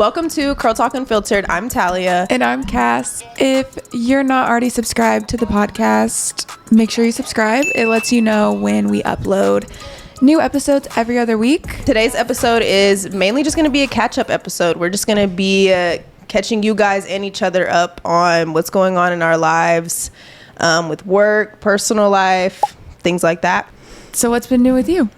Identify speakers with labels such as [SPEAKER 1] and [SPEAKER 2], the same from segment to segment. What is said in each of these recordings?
[SPEAKER 1] Welcome to Curl Talk Unfiltered. I'm Talya.
[SPEAKER 2] And I'm Cass. If you're not already subscribed to the podcast, make sure you subscribe. It lets you know when we upload new episodes every other week.
[SPEAKER 1] Today's episode is mainly just going to be a catch-up episode. We're just going to be catching you guys and each other up on what's going on in our lives, with work, personal life, things like that.
[SPEAKER 2] So what's been new with you?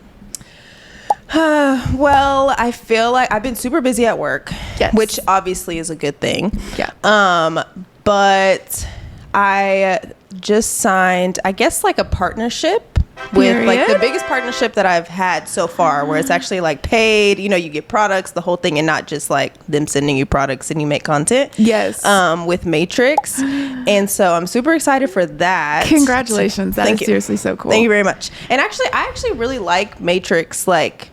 [SPEAKER 1] Well, I feel like I've been super busy at work,
[SPEAKER 2] yes,
[SPEAKER 1] which obviously is a good thing.
[SPEAKER 2] Yeah.
[SPEAKER 1] But I just signed, I guess, like a partnership with like the biggest partnership that I've had so far, where it's actually like paid, you know, you get products, the whole thing, and not just like them sending you products and you make content.
[SPEAKER 2] Yes.
[SPEAKER 1] With Matrix. And so I'm super excited for that.
[SPEAKER 2] Congratulations. That is seriously so cool.
[SPEAKER 1] Thank you very much. And actually, I actually really like Matrix, like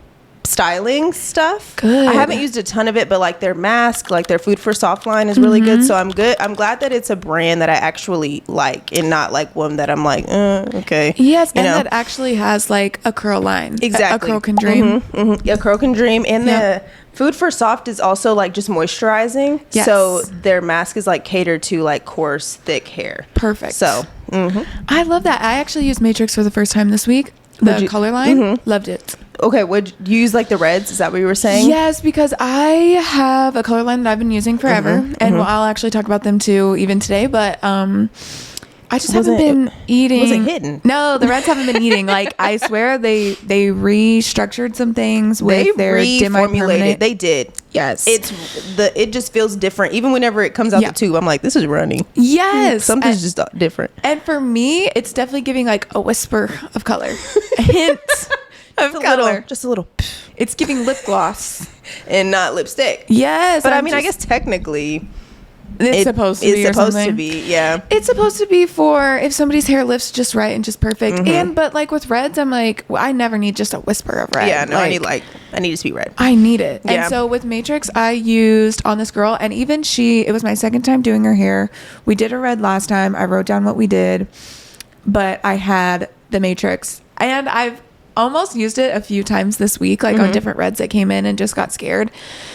[SPEAKER 1] styling stuff.
[SPEAKER 2] Good.
[SPEAKER 1] I haven't used a ton of it, but like their mask, like their Food for Soft line is really good. So I'm glad that it's a brand that I actually like and not like one that I'm like, okay.
[SPEAKER 2] Yes, and that actually has like a curl line.
[SPEAKER 1] Exactly.
[SPEAKER 2] A curl can dream.
[SPEAKER 1] A curl can dream. And the Food for Soft is also like just moisturizing.
[SPEAKER 2] Yes.
[SPEAKER 1] So their mask is like catered to like coarse, thick hair.
[SPEAKER 2] Perfect.
[SPEAKER 1] So
[SPEAKER 2] I love that. I actually used Matrix for the first time this week. The color line. Loved it.
[SPEAKER 1] Okay, would you use like the reds? Is that what you were saying?
[SPEAKER 2] Yes, because I have a color line that I've been using forever, and I'll actually talk about them too even today. But I just haven't been eating.
[SPEAKER 1] Was it hidden?
[SPEAKER 2] No, the reds haven't been eating. Like I swear they restructured some things with their
[SPEAKER 1] reformulated. They did.
[SPEAKER 2] Yes,
[SPEAKER 1] it just feels different. Even whenever it comes out the tube, I'm like, this is runny.
[SPEAKER 2] Yes,
[SPEAKER 1] something's just different.
[SPEAKER 2] And for me, it's definitely giving like a whisper of color, a hint. Of color.
[SPEAKER 1] Just a little.
[SPEAKER 2] It's giving lip gloss
[SPEAKER 1] and not lipstick.
[SPEAKER 2] Yes,
[SPEAKER 1] but I mean, I guess technically
[SPEAKER 2] it's supposed to be.
[SPEAKER 1] It's supposed to be, yeah.
[SPEAKER 2] It's supposed to be for if somebody's hair lifts just right and just perfect. But like with reds, I'm like, well, I never need just a whisper of red.
[SPEAKER 1] Yeah, no, I need it to be red.
[SPEAKER 2] I need it.
[SPEAKER 1] Yeah.
[SPEAKER 2] And so with Matrix, I used on this girl, and even it was my second time doing her hair. We did a red last time. I wrote down what we did, but I had the Matrix, and I've almost used it a few times this week, like on different reds that came in, and just got scared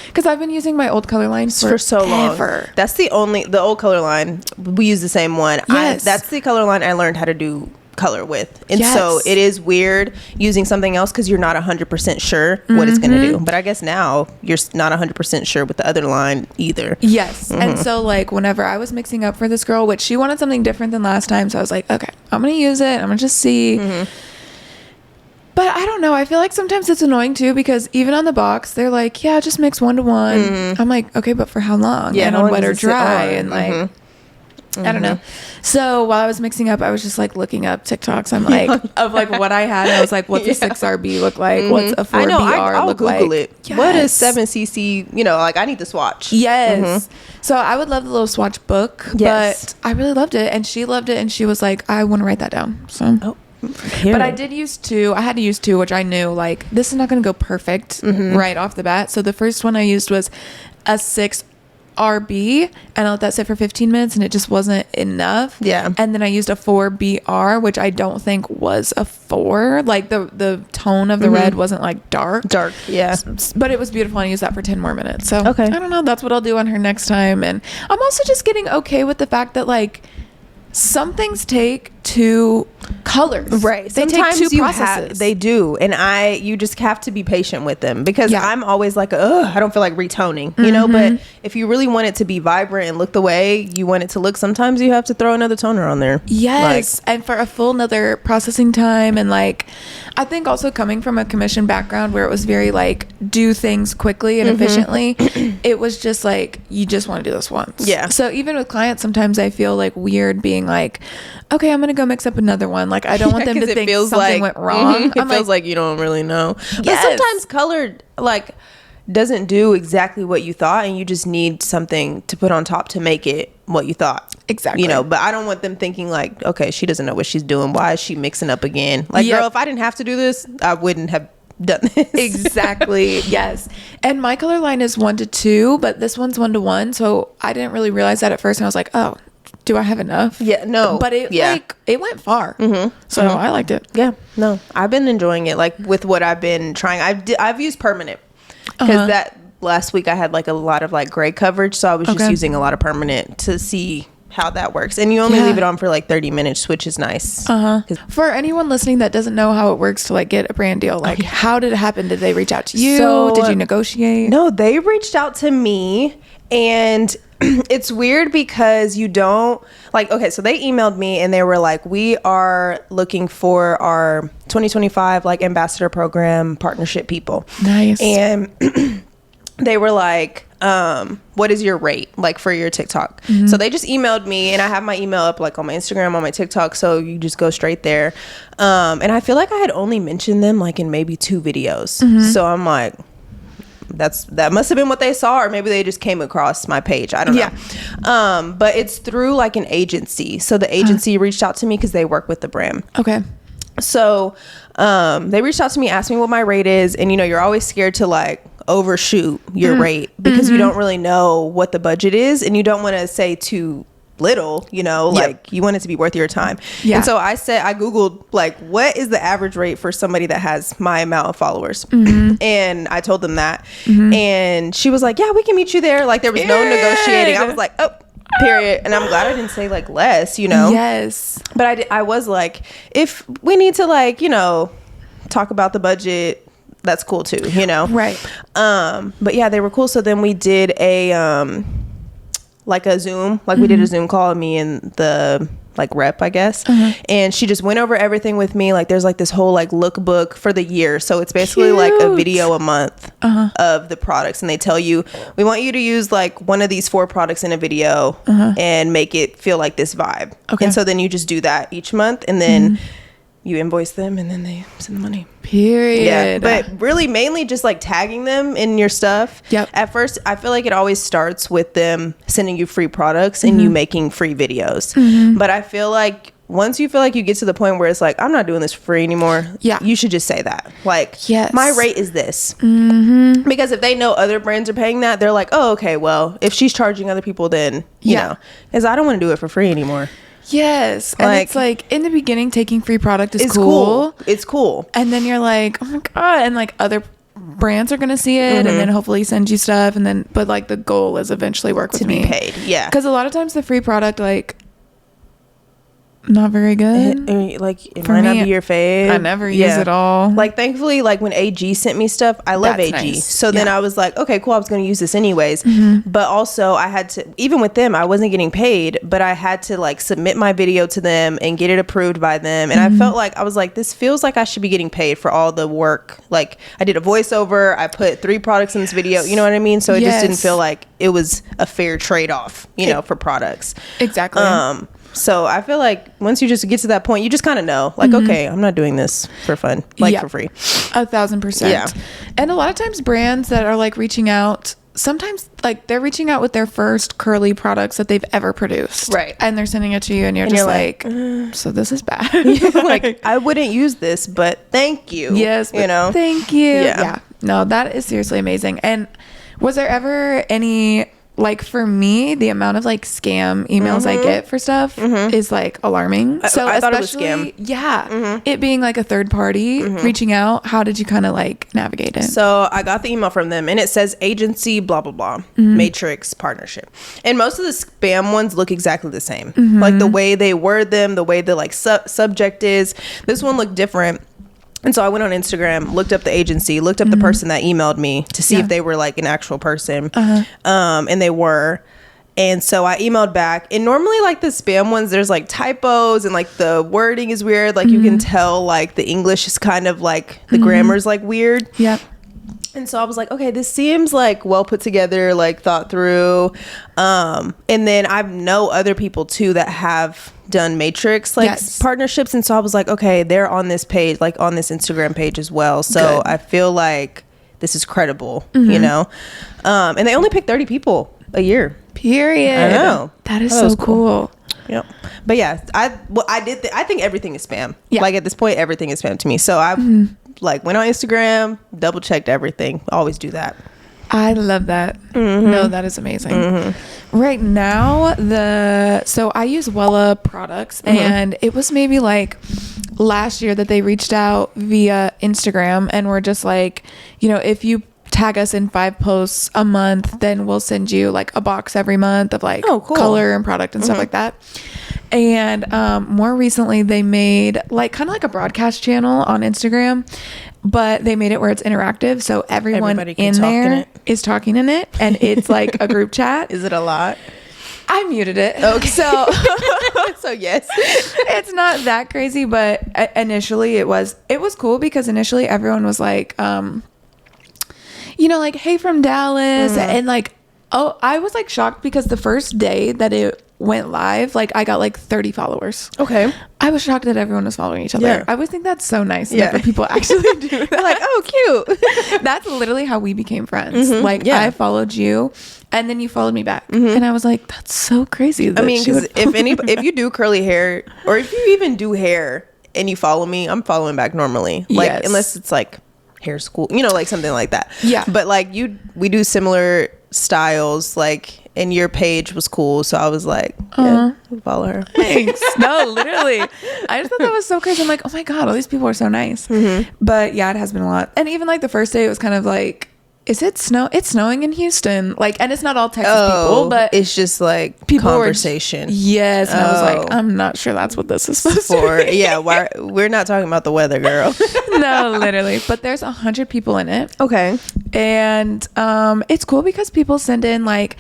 [SPEAKER 2] because I've been using my old color line for
[SPEAKER 1] so long. That's the old color line. We use the same one.
[SPEAKER 2] Yes.
[SPEAKER 1] That's the color line I learned how to do color with, and so it is weird using something else because you're not 100% sure what it's going to do. But I guess now you're not 100% sure with the other line either.
[SPEAKER 2] Yes. And so like whenever I was mixing up for this girl, which she wanted something different than last time, so I was like, okay, I'm gonna use it, I'm gonna just see. But I don't know. I feel like sometimes it's annoying too, because even on the box, they're like, yeah, just mix 1-to-1. I'm like, okay, but for how long?
[SPEAKER 1] Yeah,
[SPEAKER 2] and on wet or dry. And like, I don't know. So while I was mixing up, I was just like looking up TikToks. I'm like, of like what I had. And I was like, what's a 6RB look like? What's a 4BR
[SPEAKER 1] I'll
[SPEAKER 2] look
[SPEAKER 1] Google
[SPEAKER 2] like?
[SPEAKER 1] it. Yes. What is 7cc? You know, like I need the swatch.
[SPEAKER 2] Yes. So I would love the little swatch book. Yes. But I really loved it. And she loved it. And she was like, I want to write that down. So. But I did use 2. I had to use 2, which I knew like this is not going to go perfect right off the bat. So the first one I used was a 6RB, and I let that sit for 15 minutes, and it just wasn't enough. Yeah. And then I used a 4BR, which I don't think was a 4. Like the tone of the red wasn't like dark.
[SPEAKER 1] Yeah.
[SPEAKER 2] But it was beautiful, and I used that for 10 more minutes. So
[SPEAKER 1] okay.
[SPEAKER 2] I don't know. That's what I'll do on her next time. And I'm also just getting okay with the fact that like some things take 2 colors.
[SPEAKER 1] Right.
[SPEAKER 2] They
[SPEAKER 1] Sometimes
[SPEAKER 2] take 2 processes.
[SPEAKER 1] They do. And you just have to be patient with them, because I'm always like, I don't feel like retoning, you know, but if you really want it to be vibrant and look the way you want it to look, sometimes you have to throw another toner on there.
[SPEAKER 2] Yes. And for a full another processing time. And like, I think also coming from a commission background where it was very like do things quickly and efficiently, it was just like, you just want to do this once. Yeah. So even with clients, sometimes I feel like weird being like, okay, I'm going to go mix up another one. Like, I don't want them to think something went wrong.
[SPEAKER 1] It feels like you don't really know. But sometimes color, like, doesn't do exactly what you thought, and you just need something to put on top to make it what you thought.
[SPEAKER 2] Exactly.
[SPEAKER 1] You know, but I don't want them thinking like, okay, she doesn't know what she's doing. Why is she mixing up again? Like, girl, if I didn't have to do this, I wouldn't have done this.
[SPEAKER 2] Exactly. Yes. And my color line is 1-to-2, but this one's 1-to-1. So I didn't really realize that at first. And I was like, oh, do I have enough?
[SPEAKER 1] Yeah, no.
[SPEAKER 2] But it went far. So I liked it.
[SPEAKER 1] Yeah, no. I've been enjoying it. Like with what I've been trying. I've used permanent, because that last week I had like a lot of like gray coverage, so I was just using a lot of permanent to see how that works. And you only leave it on for like 30 minutes, which is nice.
[SPEAKER 2] For anyone listening that doesn't know how it works to like get a brand deal, like how did it happen? Did they reach out to you? Did you negotiate?
[SPEAKER 1] No, they reached out to me, and it's weird because you don't like, okay, so they emailed me and they were like, we are looking for our 2025 like ambassador program partnership people.
[SPEAKER 2] Nice.
[SPEAKER 1] And they were like, what is your rate like for your TikTok? So they just emailed me, and I have my email up like on my Instagram, on my TikTok, so you just go straight there. And I feel like I had only mentioned them like in maybe 2 videos. So I'm like, that must have been what they saw, or maybe they just came across my page. I don't know. But it's through like an agency. So the agency reached out to me because they work with the brand.
[SPEAKER 2] Okay.
[SPEAKER 1] So they reached out to me, asked me what my rate is, and you're always scared to like overshoot your rate because you don't really know what the budget is, and you don't want to say too little, like you want it to be worth your time. And so I googled like, what is the average rate for somebody that has my amount of followers? And I told them that, and she was like, yeah, we can meet you there. Like there was no negotiating. I was like, oh, period. And I'm glad I didn't say like less,
[SPEAKER 2] Yes.
[SPEAKER 1] But I was like, if we need to like, talk about the budget, that's cool too,
[SPEAKER 2] Right.
[SPEAKER 1] But yeah, they were cool. So then we did a like a Zoom, like we did a Zoom call, me and the like rep, I guess. And she just went over everything with me. Like there's like this whole like lookbook for the year. So it's basically like a video a month of the products. And they tell you, we want you to use like one of these 4 products in a video and make it feel like this vibe. Okay. And so then you just do that each month, and then you invoice them, and then they send the money.
[SPEAKER 2] Period.
[SPEAKER 1] Yeah, but really mainly just like tagging them in your stuff.
[SPEAKER 2] Yep.
[SPEAKER 1] At first, I feel like it always starts with them sending you free products and you making free videos. But I feel like once you feel like you get to the point where it's like, I'm not doing this for free anymore, you should just say that. Like, my rate is this. Because if they know other brands are paying that, they're like, oh, okay, well, if she's charging other people, then, you know, because I don't want to do it for free anymore.
[SPEAKER 2] Yes. And it's like in the beginning, taking free product is cool.
[SPEAKER 1] It's cool.
[SPEAKER 2] And then you're like, oh my God. And like other brands are going to see it and then hopefully send you stuff. And then, but like the goal is eventually work with me.
[SPEAKER 1] To be paid. Yeah.
[SPEAKER 2] Because a lot of times the free product, like, not very good.
[SPEAKER 1] It might not be your fave.
[SPEAKER 2] I never use it all.
[SPEAKER 1] Like thankfully, like when AG sent me stuff, I love AG. Nice. So then I was like, okay, cool, I was going to use this anyways. But also I had to, even with them, I wasn't getting paid, but I had to like submit my video to them and get it approved by them. And I felt like, I was like, this feels like I should be getting paid for all the work. Like I did a voiceover, I put 3 products in this video, you know what I mean? So it just didn't feel like it was a fair trade-off, you know, for products.
[SPEAKER 2] Exactly.
[SPEAKER 1] So I feel like once you just get to that point, you just kind of know, like, okay, I'm not doing this for fun, like for free.
[SPEAKER 2] 1,000%. Yeah. And a lot of times brands that are like reaching out, sometimes like they're reaching out with their first curly products that they've ever produced. Right. And they're sending it to you and you're just like, so this is bad.
[SPEAKER 1] Like, I wouldn't use this, but thank you.
[SPEAKER 2] Yes. You know? Thank you. Yeah. No, that is seriously amazing. And was there ever any... Like for me, the amount of like scam emails I get for stuff is like alarming. So
[SPEAKER 1] I thought it was scam.
[SPEAKER 2] Yeah. It being like a third party reaching out. How did you kind of like navigate it?
[SPEAKER 1] So I got the email from them and it says agency, blah, blah, blah, matrix partnership. And most of the spam ones look exactly the same. Like the way they word them, the way the like subject is. This one looked different. And so I went on Instagram, looked up the agency, looked up the person that emailed me to see if they were like an actual person. And they were. And so I emailed back. And normally like the spam ones, there's like typos and like the wording is weird. Like you can tell like the English is kind of like the grammar's like weird.
[SPEAKER 2] Yeah.
[SPEAKER 1] And so I was like, okay, this seems like well put together, like thought through. And then I know other people too that have done matrix like partnerships. And so I was like, okay, they're on this page, like on this Instagram page as well. So I feel like this is credible, you know? And they only pick 30 people a year. Period. I know.
[SPEAKER 2] That is so cool.
[SPEAKER 1] Yep. But yeah, I think everything is spam. Yeah. Like at this point, everything is spam to me. So I've like went on Instagram, double checked everything. Always do that.
[SPEAKER 2] I love that. No, that is amazing. Right now, so I use Wella products and it was maybe like last year that they reached out via Instagram and were just like, you know, if you tag us in 5 posts a month, then we'll send you like a box every month of like color and product and stuff like that. And more recently they made like kind of like a broadcast channel on Instagram, but they made it where it's interactive, so everyone in there is talking in it, and it's like a group chat.
[SPEAKER 1] Is it a lot?
[SPEAKER 2] I muted it.
[SPEAKER 1] Okay.
[SPEAKER 2] So
[SPEAKER 1] so yes.
[SPEAKER 2] It's not that crazy, but initially it was cool because initially everyone was like, you know, like, hey from Dallas. And like, oh, I was like shocked because the first day that it went live, like I got like 30 followers.
[SPEAKER 1] Okay.
[SPEAKER 2] I was shocked that everyone was following each other.
[SPEAKER 1] Yeah.
[SPEAKER 2] I always think that's so nice whenever people actually do that.
[SPEAKER 1] Like, oh, cute.
[SPEAKER 2] That's literally how we became friends. Like I followed you and then you followed me back. And I was like, that's so crazy.
[SPEAKER 1] I mean, because if you do curly hair, or if you even do hair and you follow me, I'm following back normally. Like, unless it's like hair school, you know, like something like that. Yeah. But like we do similar styles, like, and your page was cool, so I was like, yeah, follow her.
[SPEAKER 2] Thanks. No, literally. I just thought that was so crazy. I'm like, oh my God, all these people are so nice. But yeah, it has been a lot. And even like the first day, it was kind of like, is it snow? It's snowing in Houston. Like, and it's not all Texas people, but
[SPEAKER 1] it's just like people conversation.
[SPEAKER 2] Yes. And I was like, I'm not sure that's what this is supposed to be.
[SPEAKER 1] Yeah. We're not talking about the weather, girl.
[SPEAKER 2] No, literally. But there's 100 people in it.
[SPEAKER 1] Okay.
[SPEAKER 2] And it's cool because people send in like,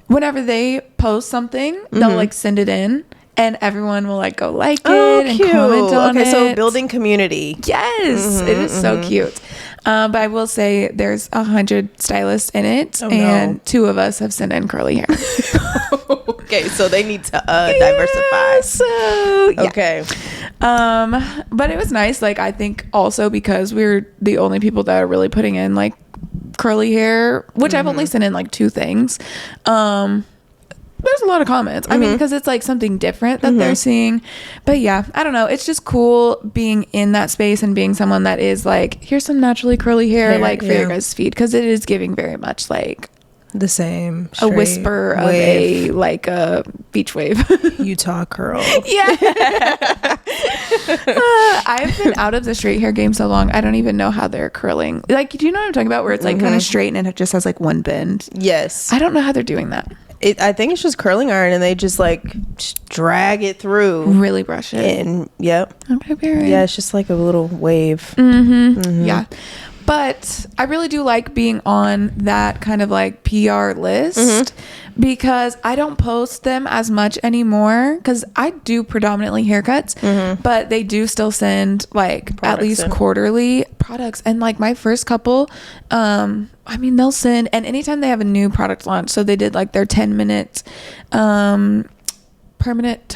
[SPEAKER 2] whenever they post something, they'll like send it in, and everyone will like go like it and comment on it.
[SPEAKER 1] Okay, so building community.
[SPEAKER 2] Yes, it is so cute. But I will say there's 100 stylists in it, and 2 of us have sent in curly hair.
[SPEAKER 1] Okay, so they need to diversify.
[SPEAKER 2] So yeah.
[SPEAKER 1] Okay.
[SPEAKER 2] But it was nice. Like I think also because we're the only people that are really putting in like curly hair, which I've only sent in like 2 things. There's a lot of comments. I mean, because it's like something different that they're seeing. But yeah, I don't know. It's just cool being in that space and being someone that is like, here's some naturally curly hair like for your guys' feed, because it is giving very much like
[SPEAKER 1] the same
[SPEAKER 2] a whisper wave. Of a beach wave.
[SPEAKER 1] Utah curl.
[SPEAKER 2] Yeah. I've been out of the straight hair game so long, I don't even know how they're curling. Like, do you know what I'm talking about, where it's like kind of straight and it just has like one bend?
[SPEAKER 1] Yes.
[SPEAKER 2] I don't know how they're doing that.
[SPEAKER 1] I think it's just curling iron, and they just like drag it through,
[SPEAKER 2] really brush it,
[SPEAKER 1] and
[SPEAKER 2] okay, very.
[SPEAKER 1] Yeah, it's just like a little wave.
[SPEAKER 2] Yeah. But I really do like being on that kind of like PR list because I don't post them as much anymore, because I do predominantly haircuts, but they do still send like products at least quarterly products. And like my first couple, I mean, they'll send, and anytime they have a new product launch, so they did like their 10-minute permanent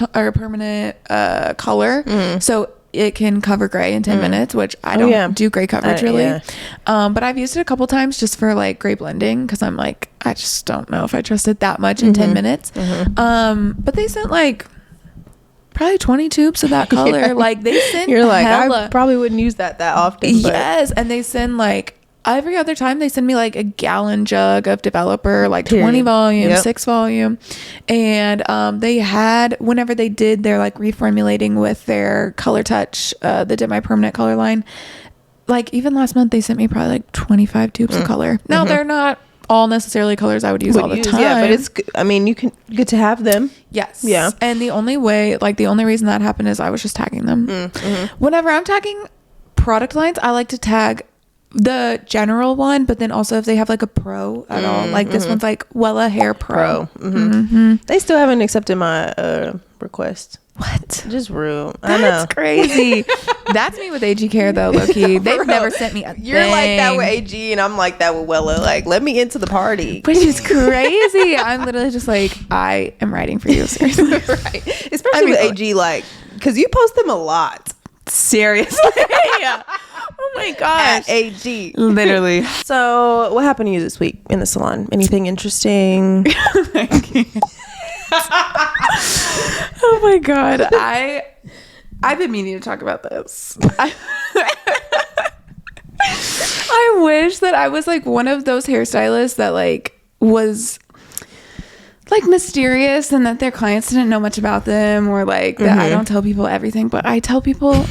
[SPEAKER 2] color. So it can cover gray in 10 minutes, which I don't do gray coverage really. But I've used it a couple times just for like gray blending, because I'm like, I just don't know if I trust it that much in 10 minutes. But they sent like probably 20 tubes of that color. Like they send
[SPEAKER 1] You're like, I probably wouldn't use that often. But.
[SPEAKER 2] Yes. And they send like every other time they send me like a gallon jug of developer, like 20 volume, 6 volume. And they had, whenever they did their like reformulating with their Color Touch, the Dip My Permanent color line, like even last month they sent me probably like 25 tubes of color. Now they're not all necessarily colors I would use all the time.
[SPEAKER 1] Yeah, but it's, I mean, you can get to have them.
[SPEAKER 2] Yes.
[SPEAKER 1] Yeah.
[SPEAKER 2] And the only way, like the only reason that happened is I was just tagging them. Whenever I'm tagging product lines, I like to tag the general one, but then also if they have like a pro at all, like this one's like Wella Hair Pro.
[SPEAKER 1] They still haven't accepted my request.
[SPEAKER 2] What?
[SPEAKER 1] Just rude.
[SPEAKER 2] I know. That's crazy. That's me with AG Care though, low-key. They've never sent me a
[SPEAKER 1] You're
[SPEAKER 2] thing.
[SPEAKER 1] like that with AG, and I'm like that with Wella. Like, let me into the party.
[SPEAKER 2] Which is crazy. I'm literally just like, I am writing for you, seriously.
[SPEAKER 1] Right. Especially with AG, like, because you post them a lot.
[SPEAKER 2] Seriously. Yeah. Oh my gosh.
[SPEAKER 1] At AG.
[SPEAKER 2] Literally.
[SPEAKER 1] So what happened to you this week in the salon? Anything interesting?
[SPEAKER 2] Oh my god. I've been meaning to talk about this. I wish that I was like one of those hairstylists that like was like mysterious, and that their clients didn't know much about them, or like that I don't tell people everything, but I tell people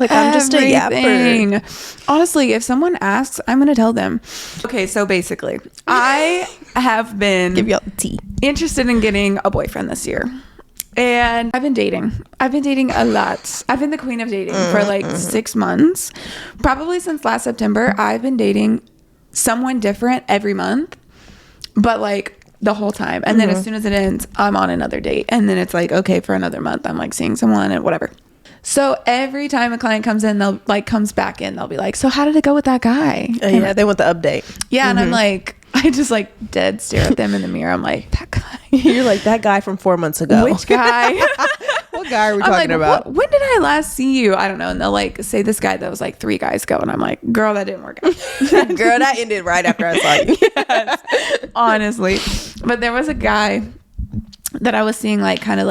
[SPEAKER 1] Like, I'm just a yapper.
[SPEAKER 2] Honestly, if someone asks, I'm going to tell them. Okay, so basically, I have been
[SPEAKER 1] Give y'all the tea.
[SPEAKER 2] Interested in getting a boyfriend this year. And I've been dating a lot. I've been the queen of dating for like 6 months. Probably since last September, I've been dating someone different every month, but like the whole time. And then as soon as it ends, I'm on another date. And then it's like, okay, for another month, I'm like seeing someone and whatever. So every time a client comes in, comes back in, they'll be like, so how did it go with that guy?
[SPEAKER 1] Yeah, they want the update.
[SPEAKER 2] Yeah. And I'm like, I just like dead stare at them in the mirror. I'm like, that guy.
[SPEAKER 1] You're like, that guy from 4 months ago.
[SPEAKER 2] Which guy?
[SPEAKER 1] What guy are we talking about?
[SPEAKER 2] When did I last see you? I don't know. And they'll like say this guy that was like 3 guys ago. And I'm like, girl, that didn't work out.
[SPEAKER 1] Girl, that ended right after I saw you.
[SPEAKER 2] Yes, honestly. But there was a guy that I was seeing like kind of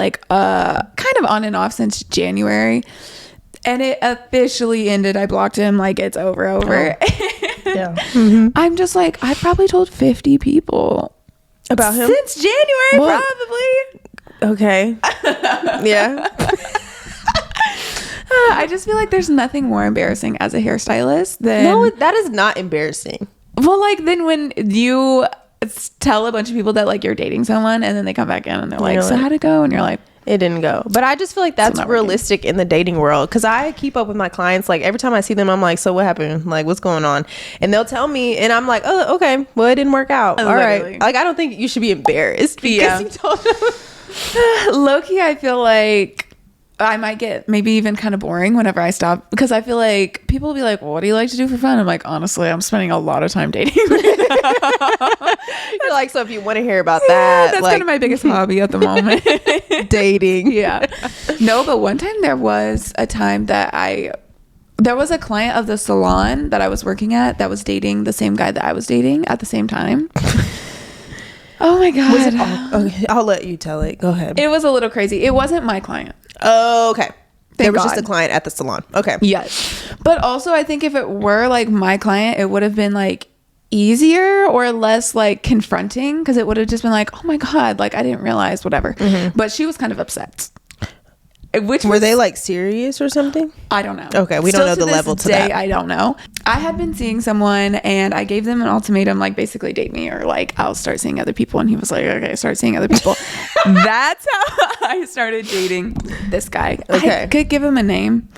[SPEAKER 2] on and off since January. And it officially ended. I blocked him. Like, it's over.
[SPEAKER 1] Yeah.
[SPEAKER 2] I'm just like, I probably told 50 people
[SPEAKER 1] about him
[SPEAKER 2] since January, probably.
[SPEAKER 1] Okay. Yeah.
[SPEAKER 2] I just feel like there's nothing more embarrassing as a hairstylist than...
[SPEAKER 1] No, that is not embarrassing.
[SPEAKER 2] Well, like, then when you tell a bunch of people that like you're dating someone and then they come back in and they're like, so how'd it go? And you're like,
[SPEAKER 1] it didn't go. But I just feel like that's realistic in the dating world, because I keep up with my clients. Like, every time I see them, I'm like, so what happened? Like, what's going on? And they'll tell me, and I'm like, oh, okay, well, it didn't work out. All right. Like, I don't think you should be embarrassed because you told them.
[SPEAKER 2] Low-key, I feel like I might get maybe even kind of boring whenever I stop, because I feel like people will be like, well, what do you like to do for fun? I'm like, honestly, I'm spending a lot of time dating.
[SPEAKER 1] You're like, so if you want to hear about that,
[SPEAKER 2] that's
[SPEAKER 1] like,
[SPEAKER 2] kind of my biggest hobby at the moment.
[SPEAKER 1] Dating.
[SPEAKER 2] Yeah. No, but one time there was a time that there was a client of the salon that I was working at that was dating the same guy that I was dating at the same time. Oh my God.
[SPEAKER 1] Was it okay, I'll let you tell it. Go ahead.
[SPEAKER 2] It was a little crazy. It wasn't my client.
[SPEAKER 1] Oh, okay. There was
[SPEAKER 2] God.
[SPEAKER 1] just a client at the salon. Okay.
[SPEAKER 2] Yes. But also, I think if it were like my client, it would have been like easier or less like confronting, because it would have just been like, oh my God, like I didn't realize, whatever. But she was kind of upset. Were
[SPEAKER 1] they like serious or something?
[SPEAKER 2] I don't know.
[SPEAKER 1] Okay, we don't know the level to that.
[SPEAKER 2] I don't know. I had been seeing someone and I gave them an ultimatum, like basically date me or like I'll start seeing other people. And he was like, okay, start seeing other people. That's how I started dating this guy.
[SPEAKER 1] Okay.
[SPEAKER 2] I could give him a name.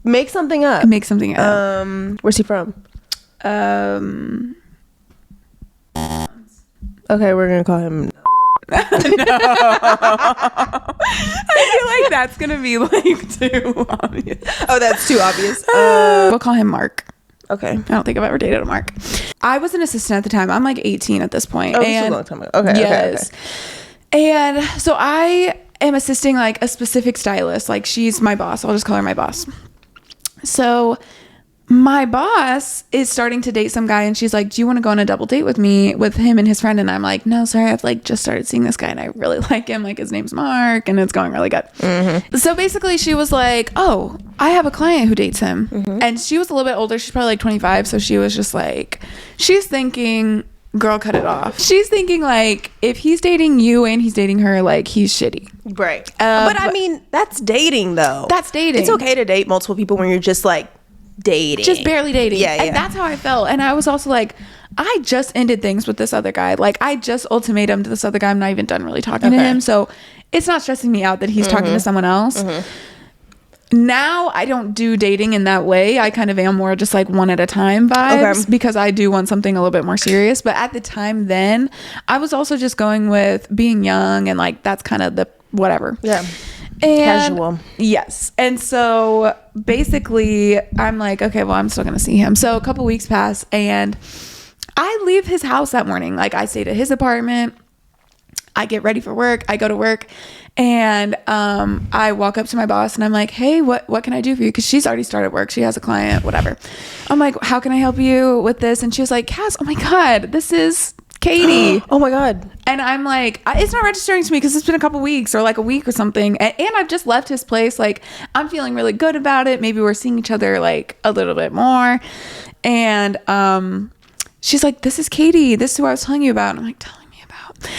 [SPEAKER 1] Make something up.
[SPEAKER 2] Where's
[SPEAKER 1] he from? Okay, we're gonna call him.
[SPEAKER 2] No. I feel like that's gonna be like too obvious.
[SPEAKER 1] Oh, that's too obvious.
[SPEAKER 2] We'll call him Mark.
[SPEAKER 1] Okay.
[SPEAKER 2] I don't think I've ever dated a Mark. I was an assistant at the time. I'm like 18 at this point.
[SPEAKER 1] Oh, this was a long time ago. Okay.
[SPEAKER 2] Yes. Okay. And so I am assisting like a specific stylist. Like, she's my boss. I'll just call her my boss. So my boss is starting to date some guy and she's like, do you want to go on a double date with me, with him and his friend? And I'm like, no, sorry, I've like just started seeing this guy and I really like him. Like, his name's Mark and it's going really good. So basically she was like, oh, I have a client who dates him. And she was a little bit older. She's probably like 25. So she was just like, she's thinking, girl, cut it off. She's thinking like, if he's dating you and he's dating her, like, he's shitty.
[SPEAKER 1] Right. But I mean, that's dating though.
[SPEAKER 2] That's dating.
[SPEAKER 1] It's okay to date multiple people when you're just like dating,
[SPEAKER 2] just barely dating.
[SPEAKER 1] Yeah.
[SPEAKER 2] And that's how I felt. And I was also like, I just ended things with this other guy. Like, I just ultimatum to this other guy. I'm not even done really talking to him. So it's not stressing me out that he's talking to someone else. Now I don't do dating in that way. I kind of am more just like one at a time vibes, because I do want something a little bit more serious. But at the time then, I was also just going with being young and like that's kind of the whatever.
[SPEAKER 1] Yeah.
[SPEAKER 2] And
[SPEAKER 1] casual.
[SPEAKER 2] Yes. And so basically I'm like, okay, well, I'm still going to see him. So a couple weeks pass and I leave his house that morning. Like, I stayed at his apartment. I get ready for work. I go to work and I walk up to my boss and I'm like, hey, what can I do for you? Because she's already started work. She has a client, whatever. I'm like, how can I help you with this? And she was like, Cass, oh my God, this is Katie.
[SPEAKER 1] Oh my God.
[SPEAKER 2] And I'm like, it's not registering to me because it's been a couple weeks or like a week or something. And I've just left his place. Like, I'm feeling really good about it. Maybe we're seeing each other like a little bit more. And she's like, this is Katie. This is who I was telling you about. And I'm like, telling me about?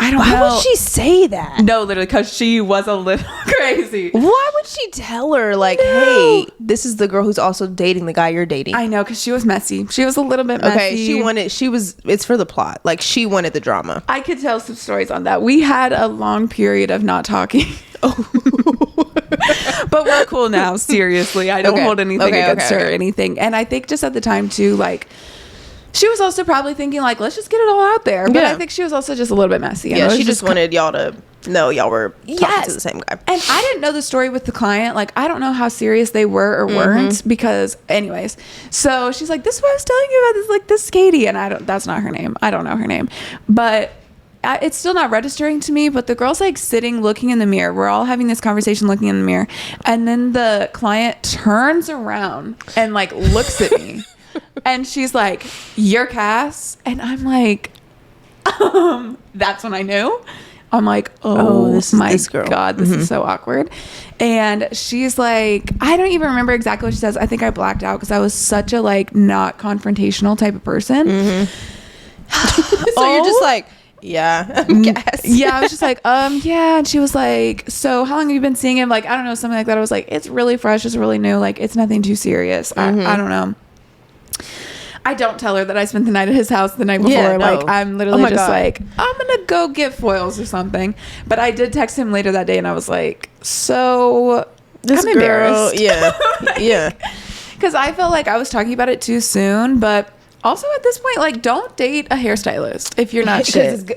[SPEAKER 2] I don't know.
[SPEAKER 1] Why would she say that?
[SPEAKER 2] No, literally, because she was a little crazy.
[SPEAKER 1] Why would she tell her, like, hey, this is the girl who's also dating the guy you're dating?
[SPEAKER 2] I know, because she was messy. She was a little bit messy.
[SPEAKER 1] Okay, it's for the plot. Like, she wanted the drama.
[SPEAKER 2] I could tell some stories on that. We had a long period of not talking. But we're cool now, seriously. I don't hold anything against her or anything. And I think just at the time, too, like, she was also probably thinking, like, let's just get it all out there. But I think she was also just a little bit messy.
[SPEAKER 1] Yeah, she just wanted y'all to know y'all were talking to the same guy.
[SPEAKER 2] And I didn't know the story with the client. Like, I don't know how serious they were or weren't, because anyways. So she's like, this is what I was telling you about, this, like, this Katie. And that's not her name. I don't know her name. But it's still not registering to me. But the girl's, like, sitting, looking in the mirror. We're all having this conversation looking in the mirror. And then the client turns around and, like, looks at me. And she's like, you're Cass? And I'm like, that's when I knew. I'm like, this girl. God, this is so awkward. And she's like, I don't even remember exactly what she says. I think I blacked out because I was such a, like, not confrontational type of person.
[SPEAKER 1] So you're just like, yeah, I guess.
[SPEAKER 2] Yeah, I was just like, yeah. And she was like, so how long have you been seeing him? Like, I don't know, something like that. I was like, it's really fresh. It's really new. Like, it's nothing too serious. I don't know. I don't tell her that I spent the night at his house the night before.
[SPEAKER 1] Yeah, no.
[SPEAKER 2] Like, I'm literally just like, I'm going to go get foils or something. But I did text him later that day, and I was like, so I'm embarrassed.
[SPEAKER 1] Yeah.
[SPEAKER 2] Because I felt like I was talking about it too soon. But also at this point, like, don't date a hairstylist if you're not shit.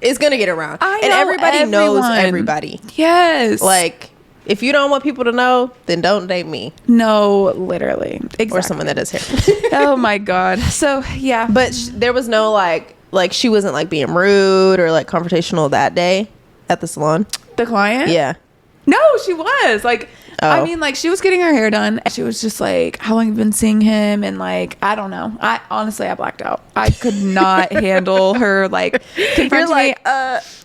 [SPEAKER 1] It's going to get around.
[SPEAKER 2] I know,
[SPEAKER 1] and everybody knows everybody.
[SPEAKER 2] Yes.
[SPEAKER 1] Like, if you don't want people to know, then don't date me.
[SPEAKER 2] No, literally. Exactly.
[SPEAKER 1] Or someone that does hair.
[SPEAKER 2] Oh my God. So, yeah.
[SPEAKER 1] But there was no, like she wasn't, like, being rude or, like, confrontational that day at the salon.
[SPEAKER 2] The client?
[SPEAKER 1] Yeah.
[SPEAKER 2] No, she was. Like, I mean, like, she was getting her hair done. She was just like, how long have you been seeing him? And, like, I don't know. I blacked out. I could not handle her, like, confronting me.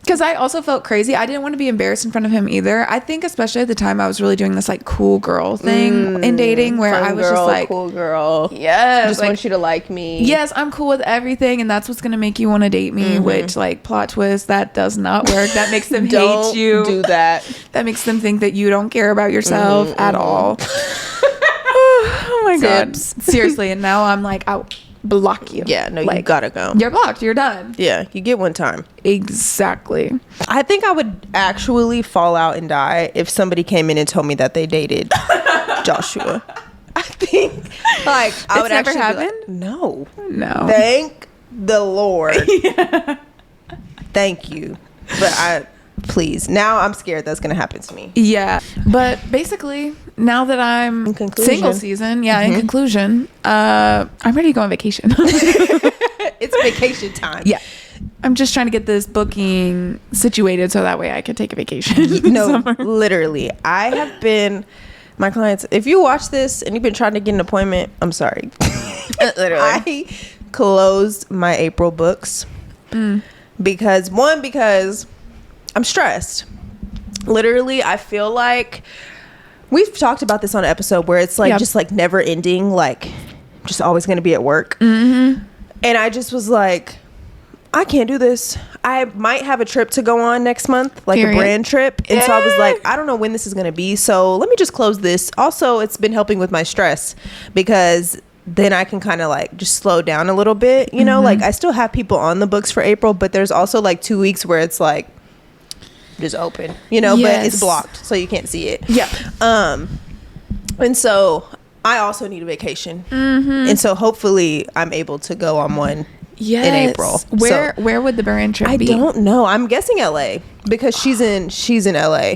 [SPEAKER 2] Because I also felt crazy. I didn't want to be embarrassed in front of him either. I think especially at the time I was really doing this, like, cool girl thing in dating, where I was just like,
[SPEAKER 1] cool girl.
[SPEAKER 2] Yes.
[SPEAKER 1] Just, like, want you to like me.
[SPEAKER 2] Yes, I'm cool with everything, and that's what's going to make you want to date me, which, like, plot twist, that does not work. That makes them hate you.
[SPEAKER 1] Don't do that.
[SPEAKER 2] That makes them think that you don't care about yourself at all. Oh my God. Seriously. And now I'm like, I'll block you.
[SPEAKER 1] Yeah, no,
[SPEAKER 2] like,
[SPEAKER 1] you gotta go.
[SPEAKER 2] You're blocked. You're done.
[SPEAKER 1] Yeah, you get one time.
[SPEAKER 2] Exactly.
[SPEAKER 1] I think I would actually fall out and die if somebody came in and told me that they dated Joshua. I think, like, I would
[SPEAKER 2] never
[SPEAKER 1] actually
[SPEAKER 2] happened?
[SPEAKER 1] like, no.
[SPEAKER 2] Thank
[SPEAKER 1] the Lord. Yeah. Thank you. But please, now I'm scared that's gonna happen to me.
[SPEAKER 2] Yeah, but basically, now that I'm single season, in conclusion, I'm ready to go on vacation.
[SPEAKER 1] It's vacation time.
[SPEAKER 2] Yeah, I'm just trying to get this booking situated so that way I can take a vacation.
[SPEAKER 1] No, literally, I have been. My clients, if you watch this and you've been trying to get an appointment, I'm sorry. Literally, I closed my April books because I'm stressed. Literally, I feel like we've talked about this on an episode where it's like just like never ending, like just always going to be at work. And I just was like, I can't do this. I might have a trip to go on next month, like a brand trip. And so I was like, I don't know when this is going to be. So let me just close this. Also, it's been helping with my stress because then I can kind of like just slow down a little bit. You know, like I still have people on the books for April, but there's also like 2 weeks where it's like, just open, you know, but it's blocked so you can't see it. And so I also need a vacation, and so hopefully I'm able to go on one in April.
[SPEAKER 2] Where would the brand trip be?
[SPEAKER 1] I don't know. I'm guessing LA because she's in LA.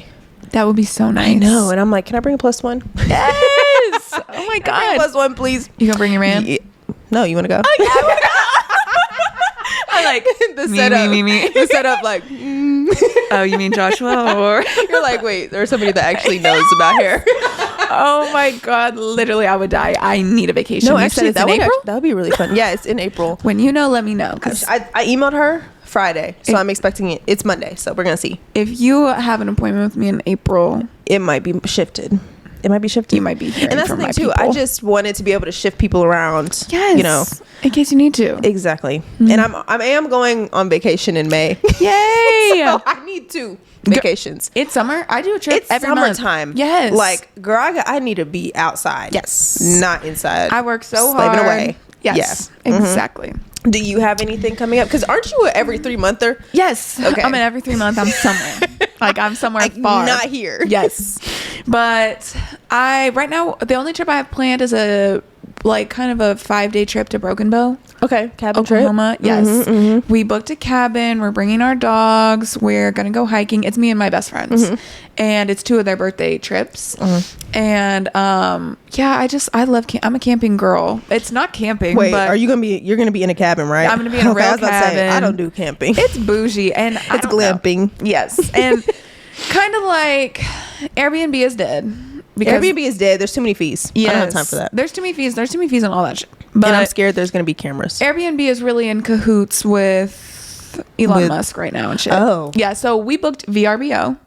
[SPEAKER 2] That would be so nice.
[SPEAKER 1] I know. And I'm like, can I bring a +1?
[SPEAKER 2] Yes. Oh my God.
[SPEAKER 1] +1, please.
[SPEAKER 2] You gonna bring your man?
[SPEAKER 1] No, you want to go?
[SPEAKER 2] Oh, yeah, I wanna go. I like
[SPEAKER 1] the setup. The setup, like.
[SPEAKER 2] Oh, you mean Joshua? Or
[SPEAKER 1] you're like, wait, there's somebody that actually knows about hair.
[SPEAKER 2] Oh my God, literally, I would die. I need a vacation.
[SPEAKER 1] No, actually, that would be really fun. Yeah, it's in April.
[SPEAKER 2] When you know, let me know.
[SPEAKER 1] I emailed her Friday, so I'm expecting it. It's Monday, so we're gonna see.
[SPEAKER 2] If you have an appointment with me in April,
[SPEAKER 1] it might be shifted. It might be shifting.
[SPEAKER 2] You might be hearing
[SPEAKER 1] and that's
[SPEAKER 2] from
[SPEAKER 1] the thing
[SPEAKER 2] my
[SPEAKER 1] too.
[SPEAKER 2] people.
[SPEAKER 1] I just wanted to be able to shift people around.
[SPEAKER 2] Yes.
[SPEAKER 1] You know,
[SPEAKER 2] in case you need to.
[SPEAKER 1] Exactly. And I am going on vacation in May.
[SPEAKER 2] Yay!
[SPEAKER 1] So I need 2 vacations.
[SPEAKER 2] It's summer. I do a trip
[SPEAKER 1] It's
[SPEAKER 2] every
[SPEAKER 1] summertime.
[SPEAKER 2] month. Yes.
[SPEAKER 1] Like, girl, I need to be outside.
[SPEAKER 2] Yes.
[SPEAKER 1] Not inside.
[SPEAKER 2] I work so
[SPEAKER 1] slaving
[SPEAKER 2] hard.
[SPEAKER 1] away.
[SPEAKER 2] Yes.
[SPEAKER 1] Yeah.
[SPEAKER 2] Exactly.
[SPEAKER 1] Do you have anything coming up? Because aren't you a every 3-monther?
[SPEAKER 2] Yes.
[SPEAKER 1] Okay.
[SPEAKER 2] I'm in every 3 months. I'm somewhere. Like I'm somewhere
[SPEAKER 1] Like,
[SPEAKER 2] far.
[SPEAKER 1] not here.
[SPEAKER 2] Yes. But right now the only trip I have planned is a kind of a 5-day trip to Broken Bow.
[SPEAKER 1] Okay. Cabin
[SPEAKER 2] Oklahoma.
[SPEAKER 1] trip.
[SPEAKER 2] Yes. We booked a cabin. We're bringing our dogs. We're going to go hiking. It's me and my best friends. And it's 2 of their birthday trips. And I love I'm a camping girl. It's not camping.
[SPEAKER 1] Wait,
[SPEAKER 2] but
[SPEAKER 1] you're going to be in a cabin, right?
[SPEAKER 2] I'm going to be in a real
[SPEAKER 1] I was about to say,
[SPEAKER 2] cabin.
[SPEAKER 1] I don't do camping.
[SPEAKER 2] It's bougie and
[SPEAKER 1] it's glamping.
[SPEAKER 2] Yes. And kind of like Airbnb is dead. Because
[SPEAKER 1] Airbnb is dead. There's too many fees.
[SPEAKER 2] Yes,
[SPEAKER 1] I don't have time for that.
[SPEAKER 2] There's too many fees. There's too many fees and all that shit. But
[SPEAKER 1] and I'm scared there's going to be cameras.
[SPEAKER 2] Airbnb is really in cahoots with Elon Musk right now and shit.
[SPEAKER 1] Oh.
[SPEAKER 2] Yeah, so we booked VRBO.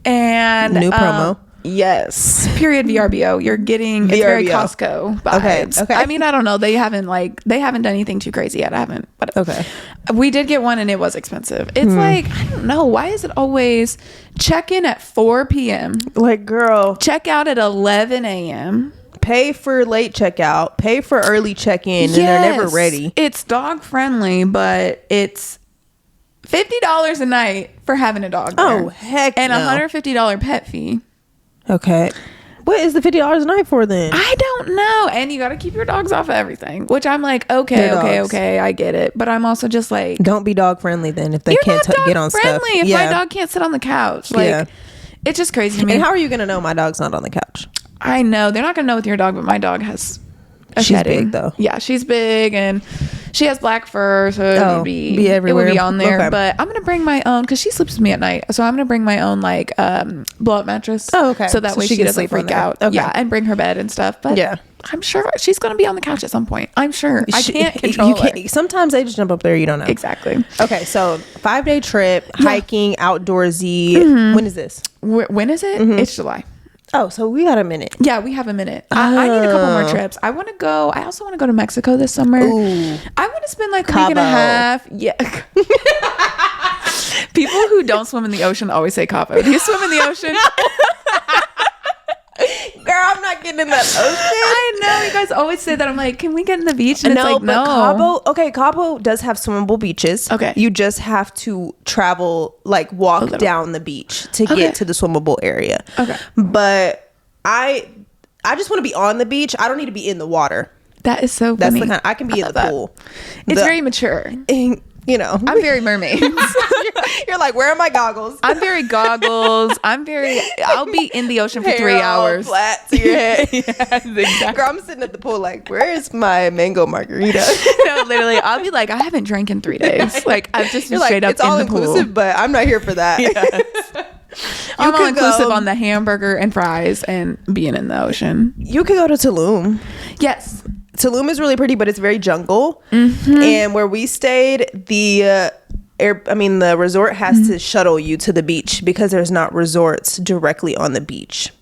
[SPEAKER 2] And
[SPEAKER 1] new promo.
[SPEAKER 2] Yes. Period VRBO. You're getting it's very Costco vibes.
[SPEAKER 1] Okay.
[SPEAKER 2] I mean, I don't know. They haven't done anything too crazy yet. I haven't. But
[SPEAKER 1] okay.
[SPEAKER 2] We did get one and it was expensive. It's like, I don't know. Why is it always check in at 4 p.m.?
[SPEAKER 1] Like, girl.
[SPEAKER 2] Check out at 11 a.m.
[SPEAKER 1] Pay for late checkout. Pay for early check-in. And they're never ready.
[SPEAKER 2] It's dog friendly, but it's $50 a night for having a dog there.
[SPEAKER 1] Oh, heck
[SPEAKER 2] and
[SPEAKER 1] no.
[SPEAKER 2] $150 pet fee.
[SPEAKER 1] Okay. What is the $50 a night for then?
[SPEAKER 2] I don't know. And you got to keep your dogs off of everything, which I'm like, okay, I get it. But I'm also just like,
[SPEAKER 1] don't be dog friendly then if they can't get on stuff.
[SPEAKER 2] If my dog can't sit on the couch, like, it's just crazy to me.
[SPEAKER 1] And how are you going to know my dog's not on the couch?
[SPEAKER 2] I know they're not going to know with your dog, but my dog has a
[SPEAKER 1] she's
[SPEAKER 2] shedding.
[SPEAKER 1] big though.
[SPEAKER 2] Yeah, she's big and she has black fur, so it would be everywhere. It would be on there. Okay. But I'm gonna bring my own because she sleeps with me at night, so I'm gonna bring my own like blow up mattress.
[SPEAKER 1] Oh, okay.
[SPEAKER 2] So that way she doesn't freak out.
[SPEAKER 1] Okay.
[SPEAKER 2] Yeah, and bring her bed and stuff. But
[SPEAKER 1] yeah,
[SPEAKER 2] I'm sure she's gonna be on the couch at some point. I'm sure. I can't control her.
[SPEAKER 1] Sometimes they just jump up there. You don't know.
[SPEAKER 2] Exactly.
[SPEAKER 1] Okay, so 5-day trip, hiking, outdoorsy. When is this?
[SPEAKER 2] When is it? It's July.
[SPEAKER 1] Oh, so we got a minute.
[SPEAKER 2] Yeah, we have a minute. I need a couple more trips. I want to go. I also want to go to Mexico this summer.
[SPEAKER 1] Ooh.
[SPEAKER 2] I want to spend like a week and a half. Yeah. People who don't swim in the ocean always say Cabo. Do you swim in the ocean?
[SPEAKER 1] Girl, I'm not getting in that ocean.
[SPEAKER 2] I know. You guys always say that. I'm like, can we get in the beach? And it's like,
[SPEAKER 1] no. Cabo does have swimmable beaches.
[SPEAKER 2] Okay.
[SPEAKER 1] You just have to travel, like walk down the beach to get to the swimmable area. Okay. But I just want to be on the beach. I don't need to be in the water.
[SPEAKER 2] That is so funny.
[SPEAKER 1] That's the kind I can be in the pool.
[SPEAKER 2] It's very mature.
[SPEAKER 1] You know,
[SPEAKER 2] I'm very mermaid.
[SPEAKER 1] You're like, where are my goggles?
[SPEAKER 2] I'm very goggles. I'll be in the ocean for 3 hours.
[SPEAKER 1] Flat to your head.
[SPEAKER 2] Yes, exactly.
[SPEAKER 1] Girl, I'm sitting at the pool like, where is my mango margarita?
[SPEAKER 2] No, literally, I'll be like, I haven't drank in 3 days. Like, I've just been straight up
[SPEAKER 1] it's all
[SPEAKER 2] in the
[SPEAKER 1] inclusive,
[SPEAKER 2] pool.
[SPEAKER 1] but I'm not here for that.
[SPEAKER 2] Yes. I'm all inclusive on the hamburger and fries and being in the ocean.
[SPEAKER 1] You could go to Tulum.
[SPEAKER 2] Yes.
[SPEAKER 1] Tulum is really pretty, but it's very jungle. And where we stayed, the resort has to shuttle you to the beach because there's not resorts directly on the beach.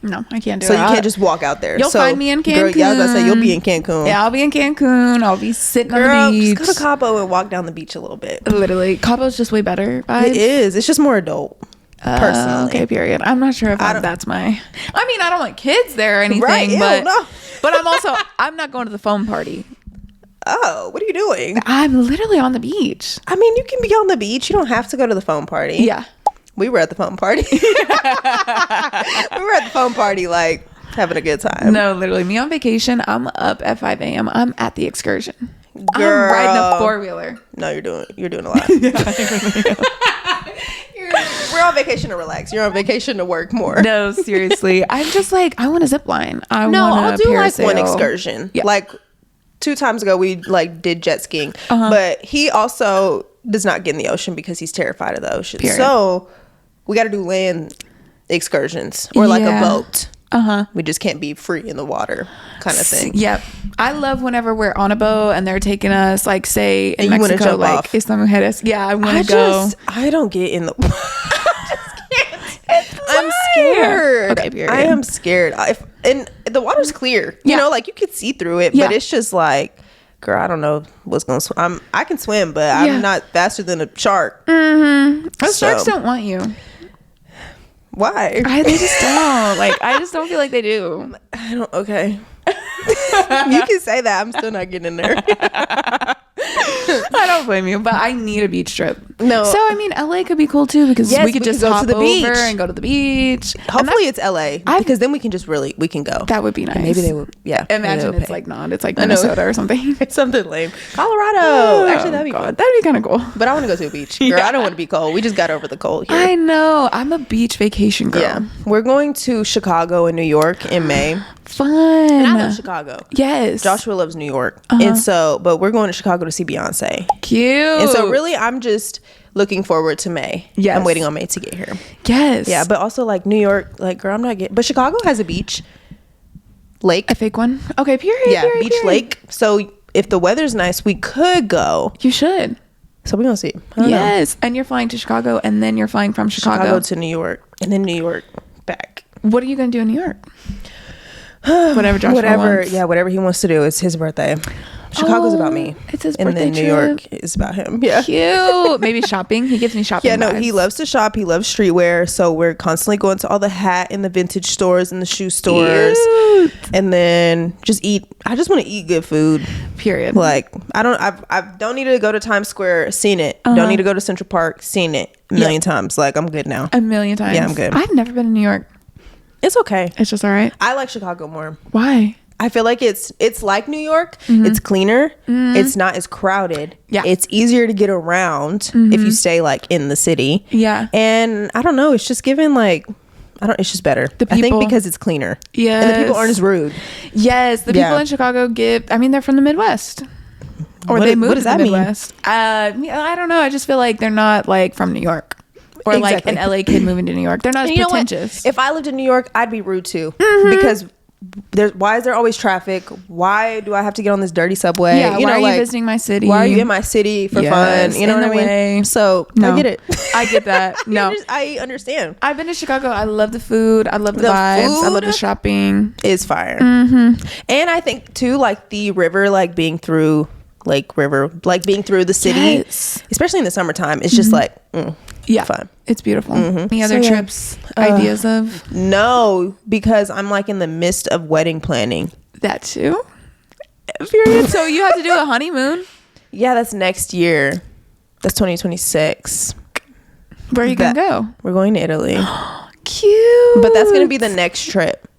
[SPEAKER 2] No, I can't do it.
[SPEAKER 1] So you can't just walk out there.
[SPEAKER 2] You'll find me in Cancun.
[SPEAKER 1] Girl, yeah, I was gonna say you'll be in Cancun.
[SPEAKER 2] Yeah, I'll be in Cancun. I'll be sitting on the beach.
[SPEAKER 1] Just go to Cabo and walk down the beach a little bit.
[SPEAKER 2] Literally, Cabo's just way better vibes.
[SPEAKER 1] It is. It's just more adult. Personally.
[SPEAKER 2] Okay, period. I'm not sure if that's my. I mean, I don't want kids there or anything,
[SPEAKER 1] right,
[SPEAKER 2] but I'm not going to the foam party.
[SPEAKER 1] Oh, what are you doing?
[SPEAKER 2] I'm literally on the beach.
[SPEAKER 1] I mean, you can be on the beach. You don't have to go to the foam party.
[SPEAKER 2] Yeah.
[SPEAKER 1] We were at the foam party. We were at the foam party, like, having a good time.
[SPEAKER 2] No, literally. Me on vacation, I'm up at 5 a.m. I'm at the excursion.
[SPEAKER 1] Girl.
[SPEAKER 2] I'm riding a 4-wheeler.
[SPEAKER 1] No, you're doing a lot. We're on vacation to relax. You're on vacation to work more.
[SPEAKER 2] No, seriously. I'm just like, I want a zip line. I'll
[SPEAKER 1] do like one excursion. Yeah. Like 2 times ago, we like did jet skiing, but he also does not get in the ocean because he's terrified of the ocean. Period. So we got to do land excursions or like a boat. We just can't be free in the water kind of thing.
[SPEAKER 2] Yep. I love whenever we're on a boat and they're taking us, like, say in
[SPEAKER 1] and
[SPEAKER 2] Mexico, like Isla Mujeres. Yeah, I want to go.
[SPEAKER 1] I don't get in the
[SPEAKER 2] I'm
[SPEAKER 1] scared. scared.
[SPEAKER 2] Okay, period.
[SPEAKER 1] I am scared. And the water's clear. You know, like you could see through it, but it's just like, girl, I don't know what's going to swim. I can swim, but I'm not faster than a shark.
[SPEAKER 2] Those sharks don't want you.
[SPEAKER 1] Why?
[SPEAKER 2] They just don't. Like, I just don't feel like they do.
[SPEAKER 1] I don't. Okay. You can say that. I'm still not getting in there.
[SPEAKER 2] I don't blame you, but I need a beach trip.
[SPEAKER 1] No.
[SPEAKER 2] So, I mean, LA could be cool too because we could just hop over and go to the beach.
[SPEAKER 1] Hopefully it's LA because then we can go.
[SPEAKER 2] That would be nice.
[SPEAKER 1] Maybe they would. Yeah.
[SPEAKER 2] Imagine it's like it's like Minnesota or something.
[SPEAKER 1] Something lame. Colorado. Actually, that'd be cool.
[SPEAKER 2] That'd be kind of cool.
[SPEAKER 1] But I want to go to a beach. Girl, I don't want to be cold. We just got over the cold here.
[SPEAKER 2] I know. I'm a beach vacation girl.
[SPEAKER 1] Yeah. We're going to Chicago and New York in May.
[SPEAKER 2] Fun.
[SPEAKER 1] And I love Chicago.
[SPEAKER 2] Yes.
[SPEAKER 1] Joshua loves New York. And so, but we're going to Chicago to see Beyonce.
[SPEAKER 2] Cute.
[SPEAKER 1] And so really I'm just looking forward to May.
[SPEAKER 2] Yes.
[SPEAKER 1] I'm waiting on May to get here.
[SPEAKER 2] Yes.
[SPEAKER 1] Yeah, but also like New York, like girl, I'm not getting, but Chicago has a beach. Lake.
[SPEAKER 2] A fake one? Okay, period.
[SPEAKER 1] Yeah,
[SPEAKER 2] period,
[SPEAKER 1] beach
[SPEAKER 2] period.
[SPEAKER 1] lake. So if the weather's nice, we could go.
[SPEAKER 2] You should.
[SPEAKER 1] So we're going to see.
[SPEAKER 2] Yes. And you're flying to Chicago and then you're flying from Chicago
[SPEAKER 1] to New York and then New York back.
[SPEAKER 2] What are you going to do in New York? Whatever Joshua wants.
[SPEAKER 1] Yeah, whatever he wants to do. It's his birthday. Chicago's about me.
[SPEAKER 2] It's his
[SPEAKER 1] and
[SPEAKER 2] birthday
[SPEAKER 1] then New York is about him. Yeah.
[SPEAKER 2] Cute. Maybe shopping. He gives me shopping
[SPEAKER 1] Yeah, no,
[SPEAKER 2] vibes.
[SPEAKER 1] he loves to shop. He loves streetwear. So we're constantly going to all the hat and the vintage stores and the shoe stores.
[SPEAKER 2] Cute.
[SPEAKER 1] And then just eat. I just want to eat good food.
[SPEAKER 2] Period.
[SPEAKER 1] Like, I don't need to go to Times Square. Seen it. Don't need to go to Central Park. Seen it a million times. Like, I'm good now.
[SPEAKER 2] A million times.
[SPEAKER 1] Yeah, I'm good.
[SPEAKER 2] I've never been to New York.
[SPEAKER 1] It's okay.
[SPEAKER 2] It's just all right.
[SPEAKER 1] I like Chicago more.
[SPEAKER 2] Why?
[SPEAKER 1] I feel like it's like New York. It's cleaner. It's not as crowded.
[SPEAKER 2] Yeah.
[SPEAKER 1] It's easier to get around if you stay like in the city.
[SPEAKER 2] Yeah.
[SPEAKER 1] And I don't know, it's just given like it's just better. I think because it's cleaner.
[SPEAKER 2] Yeah.
[SPEAKER 1] And the people aren't as rude.
[SPEAKER 2] Yes, the people in Chicago they're from the Midwest. Or they moved to the Midwest. I don't know. I just feel like they're not like from New York. Or like an LA kid moving to New York. They're not as pretentious.
[SPEAKER 1] If I lived in New York, I'd be rude too. Because why is there always traffic? Why do I have to get on this dirty subway?
[SPEAKER 2] Yeah, why are you visiting my city?
[SPEAKER 1] Why are you in my city for fun? You know what I mean? So I get it.
[SPEAKER 2] I get that. No,
[SPEAKER 1] I understand.
[SPEAKER 2] I've been to Chicago. I love the food. I love the vibes. I love the shopping.
[SPEAKER 1] Is fire. And I think too, like the river, like being through Lake River, like being through the city, especially in the summertime, it's just like fun.
[SPEAKER 2] It's beautiful. Any other trips, ideas of?
[SPEAKER 1] No, because I'm like in the midst of wedding planning.
[SPEAKER 2] That too? Period. So you have to do a honeymoon?
[SPEAKER 1] Yeah, that's next year. That's 2026.
[SPEAKER 2] Where are you gonna go?
[SPEAKER 1] We're going to Italy.
[SPEAKER 2] Cute.
[SPEAKER 1] But that's gonna be the next trip.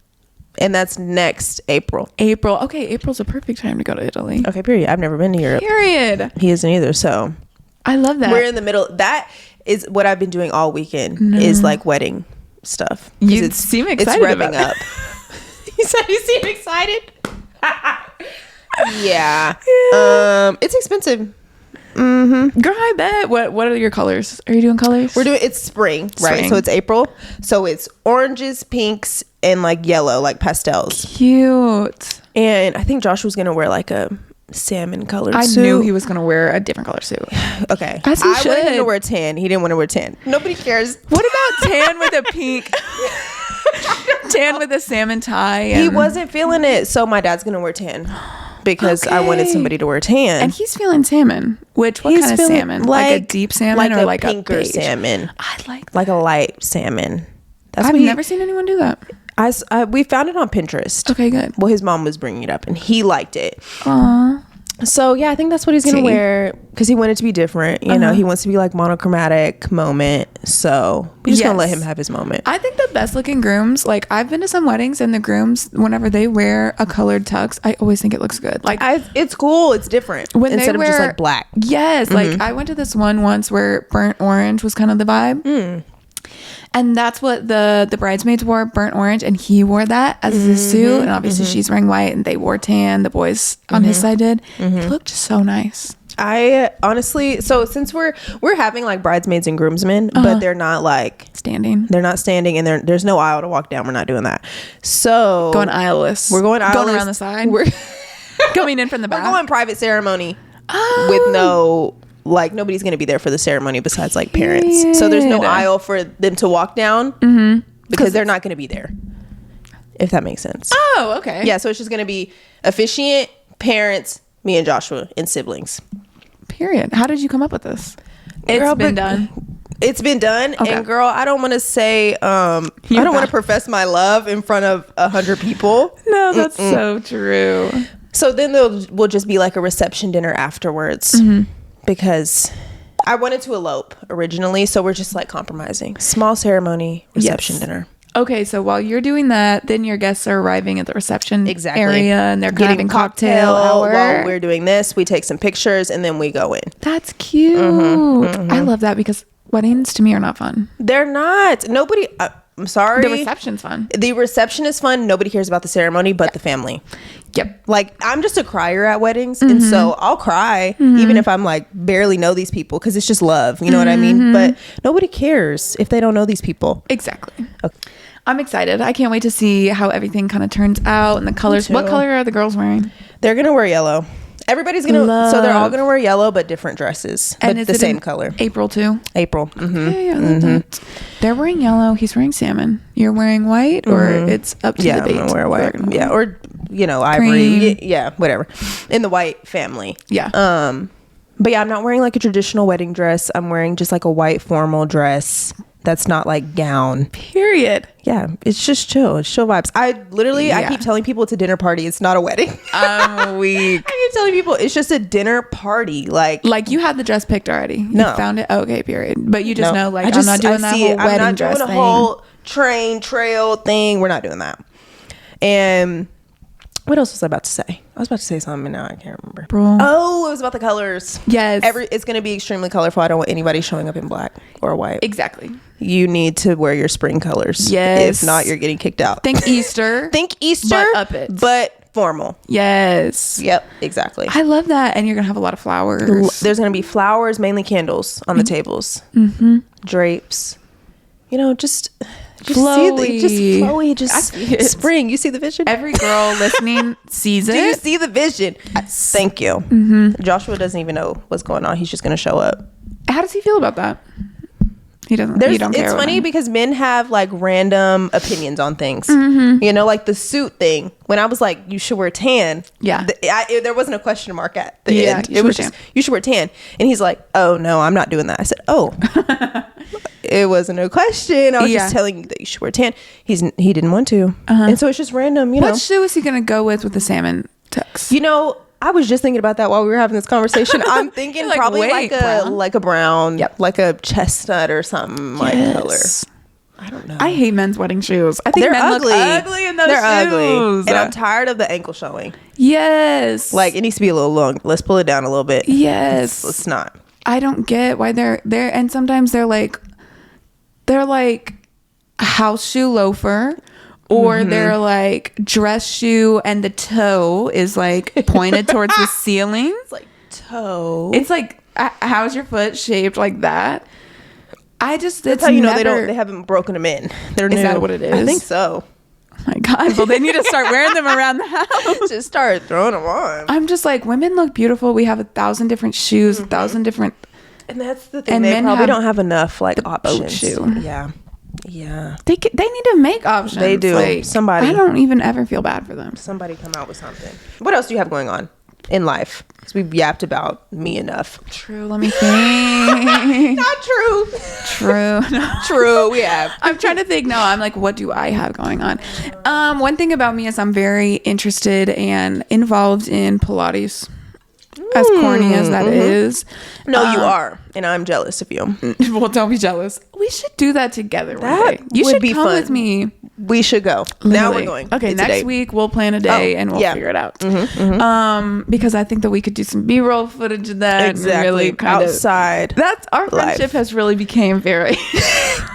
[SPEAKER 1] And that's next April.
[SPEAKER 2] Okay, April's a perfect time to go to Italy.
[SPEAKER 1] Okay, period. I've never been to Europe.
[SPEAKER 2] Period.
[SPEAKER 1] He isn't either, so.
[SPEAKER 2] I love that.
[SPEAKER 1] We're in the middle. That is what I've been doing all weekend is like wedding stuff.
[SPEAKER 2] You seem excited.
[SPEAKER 1] It's revving up.
[SPEAKER 2] You said you seem excited?
[SPEAKER 1] Yeah. It's expensive.
[SPEAKER 2] Girl, I bet. What are your colors? Are you doing colors?
[SPEAKER 1] It's spring, right? So it's April. So it's oranges, pinks, and like yellow, like pastels.
[SPEAKER 2] Cute.
[SPEAKER 1] And I think Joshua's gonna wear like a salmon colored suit.
[SPEAKER 2] I knew he was gonna wear a different color suit.
[SPEAKER 1] Okay.
[SPEAKER 2] As he should.
[SPEAKER 1] I wanted him to wear tan. He didn't want to wear tan. Nobody cares.
[SPEAKER 2] What about tan with a pink? Tan with a salmon tie.
[SPEAKER 1] He wasn't feeling it. So my dad's gonna wear tan. Because I wanted somebody to wear tan.
[SPEAKER 2] And he's feeling salmon. What kind of salmon? Like a deep salmon or like a
[SPEAKER 1] pinker salmon?
[SPEAKER 2] I like that.
[SPEAKER 1] Like a light salmon.
[SPEAKER 2] I've never seen anyone do that.
[SPEAKER 1] We found it on Pinterest.
[SPEAKER 2] Okay, good.
[SPEAKER 1] Well, his mom was bringing it up and he liked it.
[SPEAKER 2] Aww.
[SPEAKER 1] So yeah, I think that's what he's gonna wear because he wanted to be different. You know, he wants to be like monochromatic moment. So we're just gonna let him have his moment.
[SPEAKER 2] I think the best looking grooms, like I've been to some weddings and the grooms, whenever they wear a colored tux, I always think it looks good. Like
[SPEAKER 1] it's cool. It's different
[SPEAKER 2] when
[SPEAKER 1] instead
[SPEAKER 2] they wear,
[SPEAKER 1] of just like black.
[SPEAKER 2] Yes, like I went to this one once where burnt orange was kind of the vibe. And that's what the bridesmaids wore, burnt orange, and he wore that as his suit. And obviously she's wearing white and they wore tan. The boys on his side did. It looked so nice.
[SPEAKER 1] I honestly, so since we're having like bridesmaids and groomsmen, but they're not like
[SPEAKER 2] standing.
[SPEAKER 1] They're not standing, and there's no aisle to walk down. We're not doing that. So
[SPEAKER 2] going aisleless.
[SPEAKER 1] We're going aisleless.
[SPEAKER 2] Going around the side.
[SPEAKER 1] We're
[SPEAKER 2] coming in from the back.
[SPEAKER 1] We're going private ceremony with no. Like nobody's gonna be there for the ceremony besides like parents. So there's no aisle for them to walk down. because they're not going to be there, if that makes sense.
[SPEAKER 2] Oh, okay.
[SPEAKER 1] Yeah, so it's just going to be officiant, parents, me and Joshua, and siblings.
[SPEAKER 2] Period. How did you come up with this? It's been done.
[SPEAKER 1] It's been done. Okay. And girl, I don't want to say, I don't want to profess my love in front of 100 people.
[SPEAKER 2] No, that's so true.
[SPEAKER 1] So then will just be like a reception dinner afterwards, because I wanted to elope originally. So we're just like compromising. Small ceremony, reception dinner.
[SPEAKER 2] Okay, so while you're doing that, then your guests are arriving at the reception area, and they're getting cocktail hour.
[SPEAKER 1] While we're doing this, we take some pictures, and then we go in.
[SPEAKER 2] That's cute. I love that, because weddings to me are not fun.
[SPEAKER 1] They're not. Nobody... I'm sorry.
[SPEAKER 2] The reception's fun.
[SPEAKER 1] The reception is fun. Nobody cares about the ceremony but the family.
[SPEAKER 2] Yep.
[SPEAKER 1] Like, I'm just a crier at weddings, and so I'll cry even if I'm like barely know these people, because it's just love. You know what I mean? But nobody cares if they don't know these people.
[SPEAKER 2] Exactly.
[SPEAKER 1] Okay.
[SPEAKER 2] I'm excited. I can't wait to see how everything kind of turns out and the colors. What color are the girls wearing?
[SPEAKER 1] They're gonna wear yellow. Everybody's gonna, so they're all gonna wear yellow, but different dresses,
[SPEAKER 2] and
[SPEAKER 1] but the same color.
[SPEAKER 2] April too.
[SPEAKER 1] April.
[SPEAKER 2] Okay, I love that. They're wearing yellow. He's wearing salmon. You're wearing white, or it's up to the debate.
[SPEAKER 1] I'm gonna wear white. Yeah, or ivory. Yeah, whatever. In the white family.
[SPEAKER 2] Yeah.
[SPEAKER 1] But yeah, I'm not wearing like a traditional wedding dress. I'm wearing just like a white formal dress. That's not like gown.
[SPEAKER 2] Period.
[SPEAKER 1] Yeah, it's just chill. It's chill vibes. I keep telling people it's a dinner party. It's not a wedding.
[SPEAKER 2] I'm weak.
[SPEAKER 1] I keep telling people it's just a dinner party. Like
[SPEAKER 2] you had the dress picked already.
[SPEAKER 1] No.
[SPEAKER 2] You found it. Okay, period. But you just know, like, I'm not doing that whole wedding dress thing. I'm not doing a whole
[SPEAKER 1] trail thing. We're not doing that. And what else was I about to say? I was about to say something, and now I can't remember. Oh, it was about the colors.
[SPEAKER 2] Yes.
[SPEAKER 1] It's going to be extremely colorful. I don't want anybody showing up in black or white.
[SPEAKER 2] Exactly.
[SPEAKER 1] You need to wear your spring colors.
[SPEAKER 2] Yes.
[SPEAKER 1] If not, you're getting kicked out.
[SPEAKER 2] Think Easter.
[SPEAKER 1] But
[SPEAKER 2] up it.
[SPEAKER 1] But formal.
[SPEAKER 2] Yes.
[SPEAKER 1] Yep, exactly.
[SPEAKER 2] I love that. And you're going to have a lot of flowers.
[SPEAKER 1] There's going to be flowers, mainly candles on the tables. Drapes. Just
[SPEAKER 2] flowy.
[SPEAKER 1] Just spring. You see the vision?
[SPEAKER 2] Every girl listening sees it.
[SPEAKER 1] Do you see the vision? Thank you. Joshua doesn't even know what's going on. He's just going to show up.
[SPEAKER 2] How does he feel about that? He doesn't. You don't care.
[SPEAKER 1] It's funny because men have like random opinions on things. Like the suit thing. When I was like, you should wear tan.
[SPEAKER 2] Yeah.
[SPEAKER 1] There wasn't a question mark at the end. It was just, you should wear tan. And he's like, oh no, I'm not doing that. I said, oh. It wasn't a question. I was just telling you that you should wear tan. He didn't want to. And so it's just random,
[SPEAKER 2] What shoe is he going to go with the salmon tux?
[SPEAKER 1] I was just thinking about that while we were having this conversation. I'm thinking probably like a brown, like a chestnut or something like color. I don't know.
[SPEAKER 2] I hate men's wedding shoes. I think
[SPEAKER 1] they're
[SPEAKER 2] men
[SPEAKER 1] ugly.
[SPEAKER 2] Look ugly in those
[SPEAKER 1] shoes.
[SPEAKER 2] Ugly.
[SPEAKER 1] And I'm tired of the ankle showing.
[SPEAKER 2] Yes.
[SPEAKER 1] Like, it needs to be a little long. Let's pull it down a little bit.
[SPEAKER 2] Yes.
[SPEAKER 1] Let's not.
[SPEAKER 2] I don't get why they're there. And sometimes they're like a house shoe loafer. Or they're like dress shoe and the toe is like pointed towards the ceiling.
[SPEAKER 1] It's like toe.
[SPEAKER 2] It's like, how's your foot shaped like that? That's
[SPEAKER 1] how you know they haven't broken them in. They're new.
[SPEAKER 2] Is that what it is?
[SPEAKER 1] I think so.
[SPEAKER 2] Oh my God. Well, they need to start wearing them around the house.
[SPEAKER 1] Just start throwing them on.
[SPEAKER 2] I'm just like, women look beautiful. We have 1,000 different shoes, 1,000 different.
[SPEAKER 1] And that's the thing. And they probably don't have enough like options.
[SPEAKER 2] Boat shoe.
[SPEAKER 1] Yeah.
[SPEAKER 2] They need to make options.
[SPEAKER 1] They do.
[SPEAKER 2] Like,
[SPEAKER 1] somebody.
[SPEAKER 2] I don't even ever feel bad for them.
[SPEAKER 1] Somebody come out with something. What else do you have going on in life? Because we've yapped about me enough.
[SPEAKER 2] True. Let me think.
[SPEAKER 1] Not true.
[SPEAKER 2] True.
[SPEAKER 1] True. We have.
[SPEAKER 2] I'm trying to think. No, I'm like, what do I have going on? One thing about me is I'm very interested and involved in Pilates. As corny as that is.
[SPEAKER 1] No, you are. And I'm jealous of you.
[SPEAKER 2] Well, don't be jealous. We should do that together one day. You should come with me.
[SPEAKER 1] We should go.
[SPEAKER 2] Literally.
[SPEAKER 1] Now we're going.
[SPEAKER 2] Okay, next week we'll plan a day and we'll figure it out. Because I think that we could do some B-roll footage of that.
[SPEAKER 1] Exactly.
[SPEAKER 2] And really kind
[SPEAKER 1] outside.
[SPEAKER 2] That's our friendship has really became very.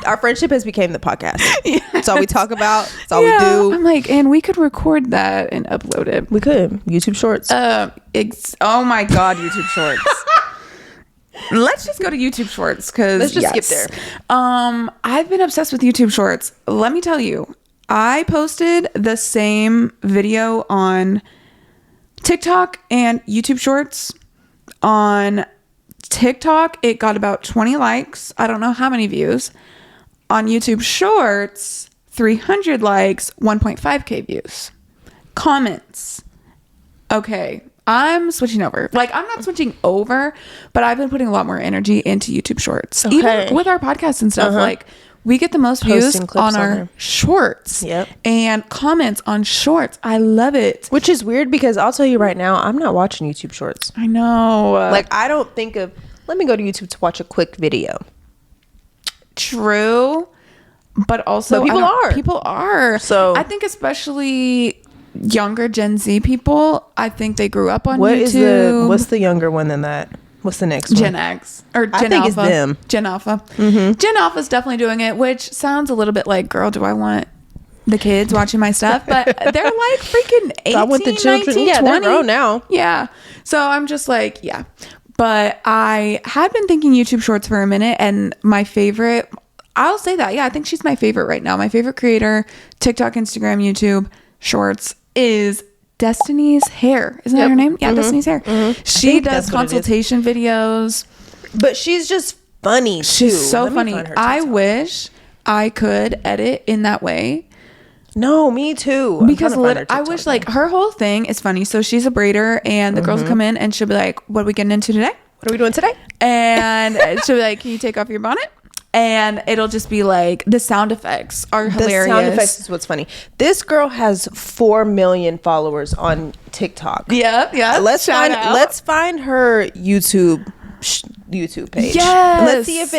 [SPEAKER 1] Our friendship has become the podcast. Yes. That's all we talk about. That's all we do.
[SPEAKER 2] I'm like, and we could record that and upload it.
[SPEAKER 1] We could. YouTube Shorts.
[SPEAKER 2] Oh my God, YouTube Shorts. Let's just go to YouTube Shorts because
[SPEAKER 1] let's just skip there.
[SPEAKER 2] I've been obsessed with YouTube Shorts. Let me tell you, I posted the same video on TikTok and YouTube Shorts. On TikTok, it got about 20 likes. I don't know how many views. On YouTube Shorts, 300 likes, 1.5k views. Comments. Okay, I'm switching over. Like, I'm not switching over, but I've been putting a lot more energy into YouTube Shorts. Okay. Even with our podcasts and stuff, like, we get the most views on our shorts.
[SPEAKER 1] Yep.
[SPEAKER 2] And comments on shorts. I love it.
[SPEAKER 1] Which is weird because I'll tell you right now, I'm not watching YouTube Shorts.
[SPEAKER 2] I know.
[SPEAKER 1] Like, I don't think of, let me go to YouTube to watch a quick video.
[SPEAKER 2] True. But also, people are. So I think especially younger Gen Z people, I think they grew up on YouTube.
[SPEAKER 1] What's the younger one than that? What's the next one?
[SPEAKER 2] Gen X or Gen Alpha.
[SPEAKER 1] I think it's them.
[SPEAKER 2] Gen Alpha. Gen Alpha is definitely doing it, which sounds a little bit like, girl, do I want the kids watching my stuff? But they're like freaking 18, I want the children. 19, yeah, 20. They're grown now. Yeah. So I'm just like, yeah. But I had been thinking YouTube Shorts for a minute, and my favorite, I'll say that. Yeah, I think she's my favorite right now. My favorite creator, TikTok, Instagram, YouTube Shorts, is Destiny's Hair. Isn't that her name? Yeah, Destiny's Hair. She does consultation videos.
[SPEAKER 1] But she's just funny too.
[SPEAKER 2] She's so funny. I wish I could edit in that way.
[SPEAKER 1] No, me too.
[SPEAKER 2] Because I wish, like, her whole thing is funny. So she's a braider, and the girls will come in and she'll be like, what are we getting into today?
[SPEAKER 1] What are we doing today?
[SPEAKER 2] And she'll be like, can you take off your bonnet? And it'll just be like, the sound effects are hilarious. The sound effects
[SPEAKER 1] is what's funny. This girl has 4 million followers on TikTok.
[SPEAKER 2] Yeah.
[SPEAKER 1] Let's find her YouTube page.
[SPEAKER 2] Yes.
[SPEAKER 1] And let's see if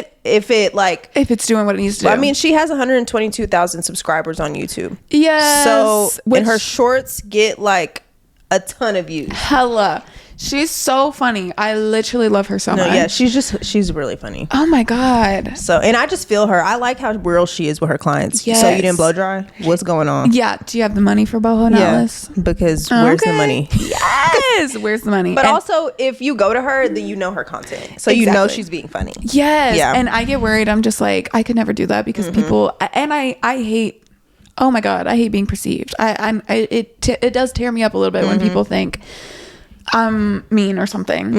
[SPEAKER 2] it's doing what it needs to do.
[SPEAKER 1] I mean, she has 122,000 subscribers on YouTube.
[SPEAKER 2] Yes.
[SPEAKER 1] So and her shorts get like a ton of views.
[SPEAKER 2] Hella. She's so funny. I literally love her so much.
[SPEAKER 1] Yeah, she's really funny.
[SPEAKER 2] Oh my God.
[SPEAKER 1] So, and I just feel her. I like how real she is with her clients. Yes. So you didn't blow dry? What's going on?
[SPEAKER 2] Yeah. Do you have the money for boho knotless?
[SPEAKER 1] Yeah, because where's the money?
[SPEAKER 2] Yes. Where's the money?
[SPEAKER 1] But also, if you go to her, then you know her content. So you know she's being funny.
[SPEAKER 2] Yes. Yeah. And I get worried. I'm just like, I could never do that because people, and I hate, oh my God, I hate being perceived. It does tear me up a little bit when people think I'm mean or something.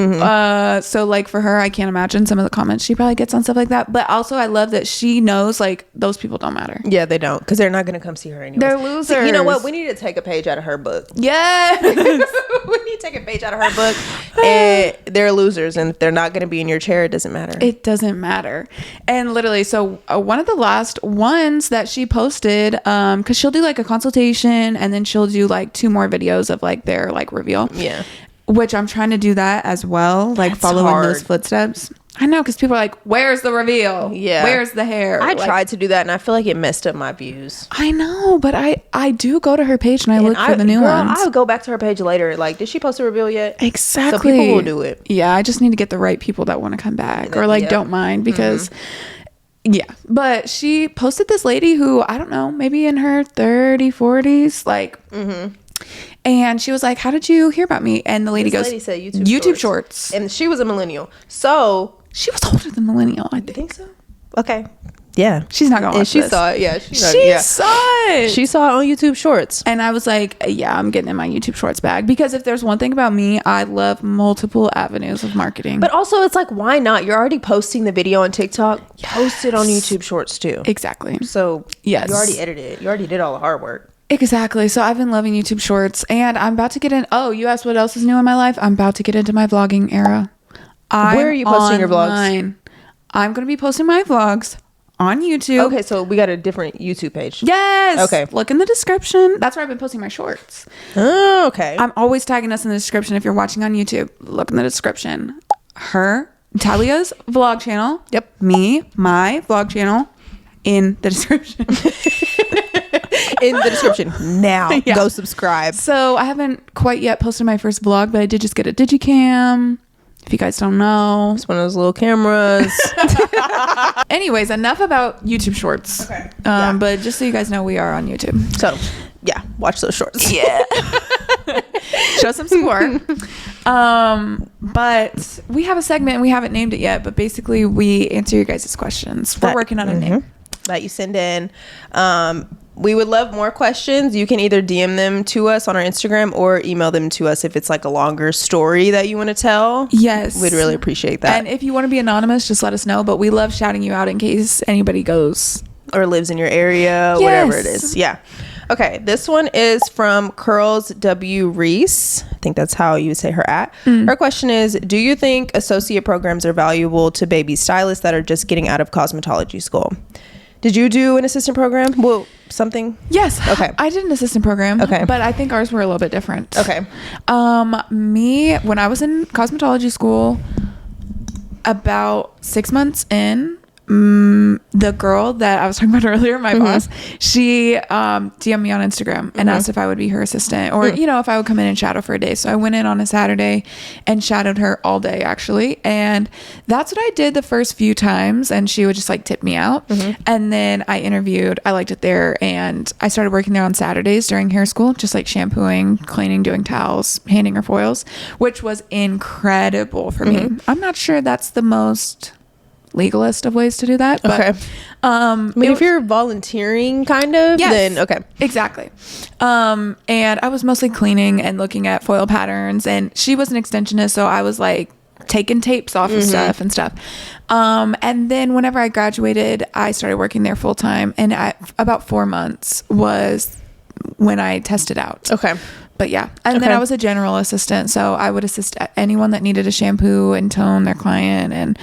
[SPEAKER 2] So like for her, I can't imagine some of the comments she probably gets on stuff like that. But also I love that she knows like those people don't matter.
[SPEAKER 1] Yeah, they don't, because they're not going to come see her anyway.
[SPEAKER 2] They're losers.
[SPEAKER 1] So, you know what? We need to take a page out of her book.
[SPEAKER 2] Yes.
[SPEAKER 1] We need to take a page out of her book. And they're losers, and if they're not going to be in your chair, it doesn't matter.
[SPEAKER 2] It doesn't matter. And literally, so one of the last ones that she posted, because she'll do like a consultation, and then she'll do like 2 more videos of like their like reveal.
[SPEAKER 1] Yeah.
[SPEAKER 2] Which I'm trying to do that as well, like following those footsteps. I know, because people are like, where's the reveal? Yeah. Where's the hair?
[SPEAKER 1] I tried to do that, and I feel like it messed up my views.
[SPEAKER 2] I know, but I do go to her page, and I look for the new ones.
[SPEAKER 1] I'll go back to her page later. Like, did she post a reveal yet?
[SPEAKER 2] Exactly.
[SPEAKER 1] So people will do it.
[SPEAKER 2] Yeah, I just need to get the right people that want to come back or like don't mind, because... Yeah, but she posted this lady who, I don't know, maybe in her 40s, like... And she was like, how did you hear about me? And the lady said YouTube Shorts.
[SPEAKER 1] And she was a millennial. So
[SPEAKER 2] she was older than millennial, I think.
[SPEAKER 1] So? Okay. Yeah.
[SPEAKER 2] She's not going to watch this.
[SPEAKER 1] She saw it. Yeah.
[SPEAKER 2] She saw it.
[SPEAKER 1] She saw it on YouTube Shorts.
[SPEAKER 2] And I was like, yeah, I'm getting in my YouTube Shorts bag. Because if there's one thing about me, I love multiple avenues of marketing.
[SPEAKER 1] But also, it's like, why not? You're already posting the video on TikTok. Yes. Post it on YouTube Shorts too.
[SPEAKER 2] Exactly.
[SPEAKER 1] So yes. You already edited it. You already did all the hard work.
[SPEAKER 2] Exactly. So I've been loving YouTube Shorts, and I'm about to get in. Oh, you asked what else is new in my life? I'm about to get into my vlogging era.
[SPEAKER 1] Where are you posting your vlogs?
[SPEAKER 2] I'm going to be posting my vlogs on YouTube.
[SPEAKER 1] Okay, so we got a different YouTube page.
[SPEAKER 2] Yes.
[SPEAKER 1] Okay.
[SPEAKER 2] Look in the description. That's where I've been posting my shorts.
[SPEAKER 1] Oh, okay.
[SPEAKER 2] I'm always tagging us in the description. If you're watching on YouTube, look in the description. Talya's vlog channel.
[SPEAKER 1] Yep.
[SPEAKER 2] My vlog channel in the description.
[SPEAKER 1] In the description now. Yeah. Go subscribe.
[SPEAKER 2] So I haven't quite yet posted my first vlog, but I did just get a digicam. If you guys don't know,
[SPEAKER 1] it's one of those little cameras.
[SPEAKER 2] Anyways, enough about YouTube Shorts. Okay. But just so you guys know, we are on YouTube.
[SPEAKER 1] So yeah, watch those shorts.
[SPEAKER 2] Yeah. Show some support. But we have a segment, and we haven't named it yet, but basically we answer your guys' questions. We're working on a name
[SPEAKER 1] that you send in. We would love more questions. You can either DM them to us on our Instagram or email them to us if it's like a longer story that you want to tell.
[SPEAKER 2] Yes.
[SPEAKER 1] We'd really appreciate that.
[SPEAKER 2] And if you want to be anonymous, just let us know. But we love shouting you out in case anybody goes
[SPEAKER 1] or lives in your area, whatever it is. Yeah. Okay, this one is from Curls W. Reese. I think that's how you would say her at. Her question is, do you think associate programs are valuable to baby stylists that are just getting out of cosmetology school? Did you do an assistant program? Well, something?
[SPEAKER 2] Yes.
[SPEAKER 1] Okay.
[SPEAKER 2] I did an assistant program. Okay. But I think ours were a little bit different.
[SPEAKER 1] Okay.
[SPEAKER 2] Me, when I was in cosmetology school, about 6 months in, the girl that I was talking about earlier, my boss, she DM'd me on Instagram and asked if I would be her assistant or, you know, if I would come in and shadow for a day. So I went in on a Saturday and shadowed her all day, actually. And that's what I did the first few times. And she would just like tip me out. And then I interviewed. I liked it there. And I started working there on Saturdays during hair school, just like shampooing, cleaning, doing towels, handing her foils, which was incredible for me. I'm not sure that's the most legalist of ways to do that, but
[SPEAKER 1] okay. I mean, if you're volunteering kind of, then okay,
[SPEAKER 2] exactly. And I was mostly cleaning and looking at foil patterns, and she was an extensionist, so I was like taking tapes off of stuff. And then whenever I graduated, I started working there full time, and about 4 months was when I tested out.
[SPEAKER 1] Okay.
[SPEAKER 2] But yeah, and then I was a general assistant, so I would assist anyone that needed a shampoo and tone their client. And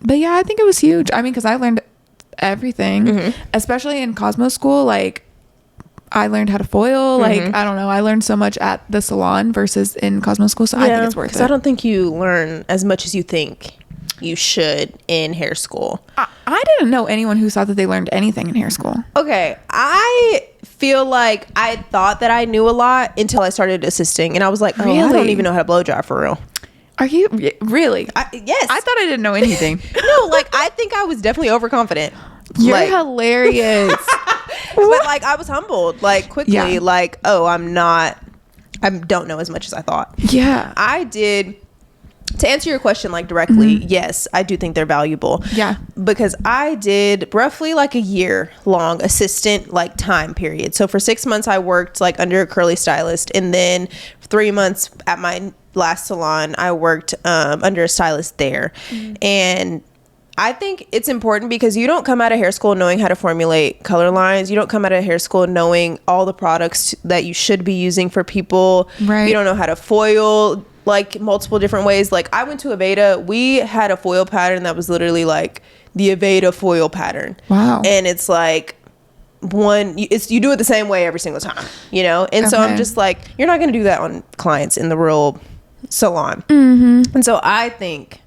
[SPEAKER 2] but yeah, I think it was huge. I mean, because I learned everything, especially in Cosmo school. Like, I learned how to foil. Like, I don't know, I learned so much at the salon versus in Cosmo school. So I think it's worth it.
[SPEAKER 1] I don't think you learn as much as you think you should in hair school.
[SPEAKER 2] I didn't know anyone who thought that they learned anything in hair school.
[SPEAKER 1] Okay, I feel like I thought that I knew a lot until I started assisting, and I was like, oh, I don't even know how to blow dry for real.
[SPEAKER 2] Are you really?
[SPEAKER 1] Yes.
[SPEAKER 2] I thought I didn't know anything.
[SPEAKER 1] No, like, I think I was definitely overconfident.
[SPEAKER 2] You're hilarious.
[SPEAKER 1] But like, I was humbled like quickly, like, oh, I don't know as much as I thought.
[SPEAKER 2] Yeah.
[SPEAKER 1] I did. To answer your question like directly, yes, I do think they're valuable.
[SPEAKER 2] Yeah.
[SPEAKER 1] Because I did roughly like a year long assistant like time period. So for 6 months I worked like under a curly stylist, and then 3 months at my last salon I worked under a stylist there. And I think it's important because you don't come out of hair school knowing how to formulate color lines. You don't come out of hair school knowing all the products that you should be using for people.
[SPEAKER 2] Right.
[SPEAKER 1] You don't know how to foil like multiple different ways. Like, I went to Aveda. We had a foil pattern that was literally like the Aveda foil pattern.
[SPEAKER 2] Wow.
[SPEAKER 1] And it's like you do it the same way every single time, you know? And so I'm just like, you're not going to do that on clients in the real salon. And so I think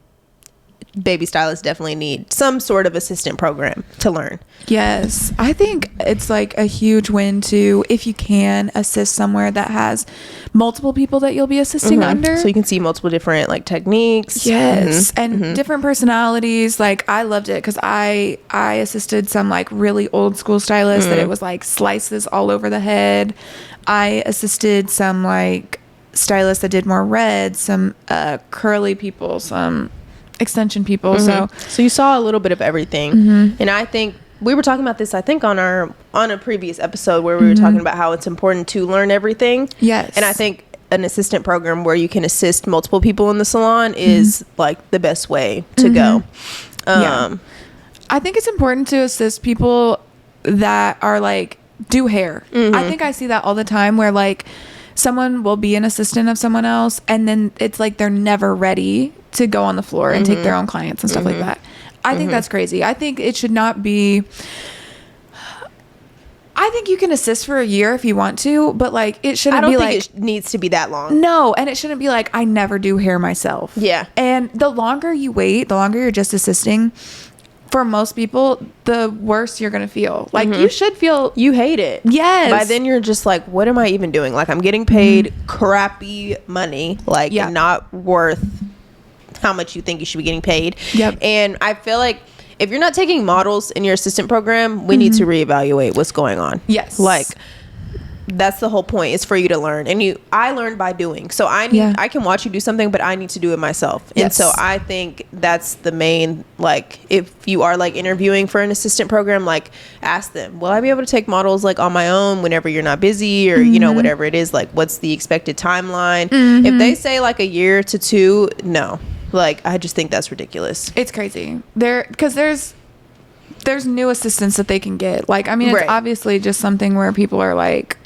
[SPEAKER 1] baby stylists definitely need some sort of assistant program to learn.
[SPEAKER 2] Yes. I think it's like a huge win too if you can assist somewhere that has multiple people that you'll be assisting under.
[SPEAKER 1] So you can see multiple different like techniques.
[SPEAKER 2] Yes. And different personalities. Like, I loved it because I assisted some like really old school stylists that it was like slices all over the head. I assisted some like stylists that did more red, some curly people, some extension people. So
[SPEAKER 1] you saw a little bit of everything. And I think we were talking about this, I think on a previous episode where we were talking about how it's important to learn everything.
[SPEAKER 2] Yes.
[SPEAKER 1] And I think an assistant program where you can assist multiple people in the salon is like the best way to go.
[SPEAKER 2] I think it's important to assist people that are like do hair. I think I see that all the time where like someone will be an assistant of someone else and then it's like they're never ready to go on the floor and take their own clients and stuff like that. I think that's crazy. I think it should not be. I think you can assist for a year if you want to, but like it shouldn't be like. I don't
[SPEAKER 1] think it needs to be that long.
[SPEAKER 2] No, and it shouldn't be like I never do hair myself.
[SPEAKER 1] Yeah.
[SPEAKER 2] And the longer you wait, the longer you're just assisting. For most people, the worse you're gonna feel. Like you should feel
[SPEAKER 1] you hate it.
[SPEAKER 2] Yes.
[SPEAKER 1] By then you're just like, what am I even doing? Like, I'm getting paid crappy money, like not worth how much you think you should be getting paid.
[SPEAKER 2] Yep.
[SPEAKER 1] And I feel like if you're not taking models in your assistant program, we need to reevaluate what's going on.
[SPEAKER 2] Yes.
[SPEAKER 1] Like, that's the whole point, is for you to learn. And I learned by doing. So I can watch you do something, but I need to do it myself.
[SPEAKER 2] Yes.
[SPEAKER 1] And so I think that's the main, like, if you are like interviewing for an assistant program, like, ask them, will I be able to take models like on my own whenever you're not busy, or you know, whatever it is, like, what's the expected timeline? If they say like a year to 2, no. Like, I just think that's ridiculous.
[SPEAKER 2] It's crazy. Because there's there's new assistants that they can get. Like, I mean, it's
[SPEAKER 1] Right.
[SPEAKER 2] obviously just something where people are like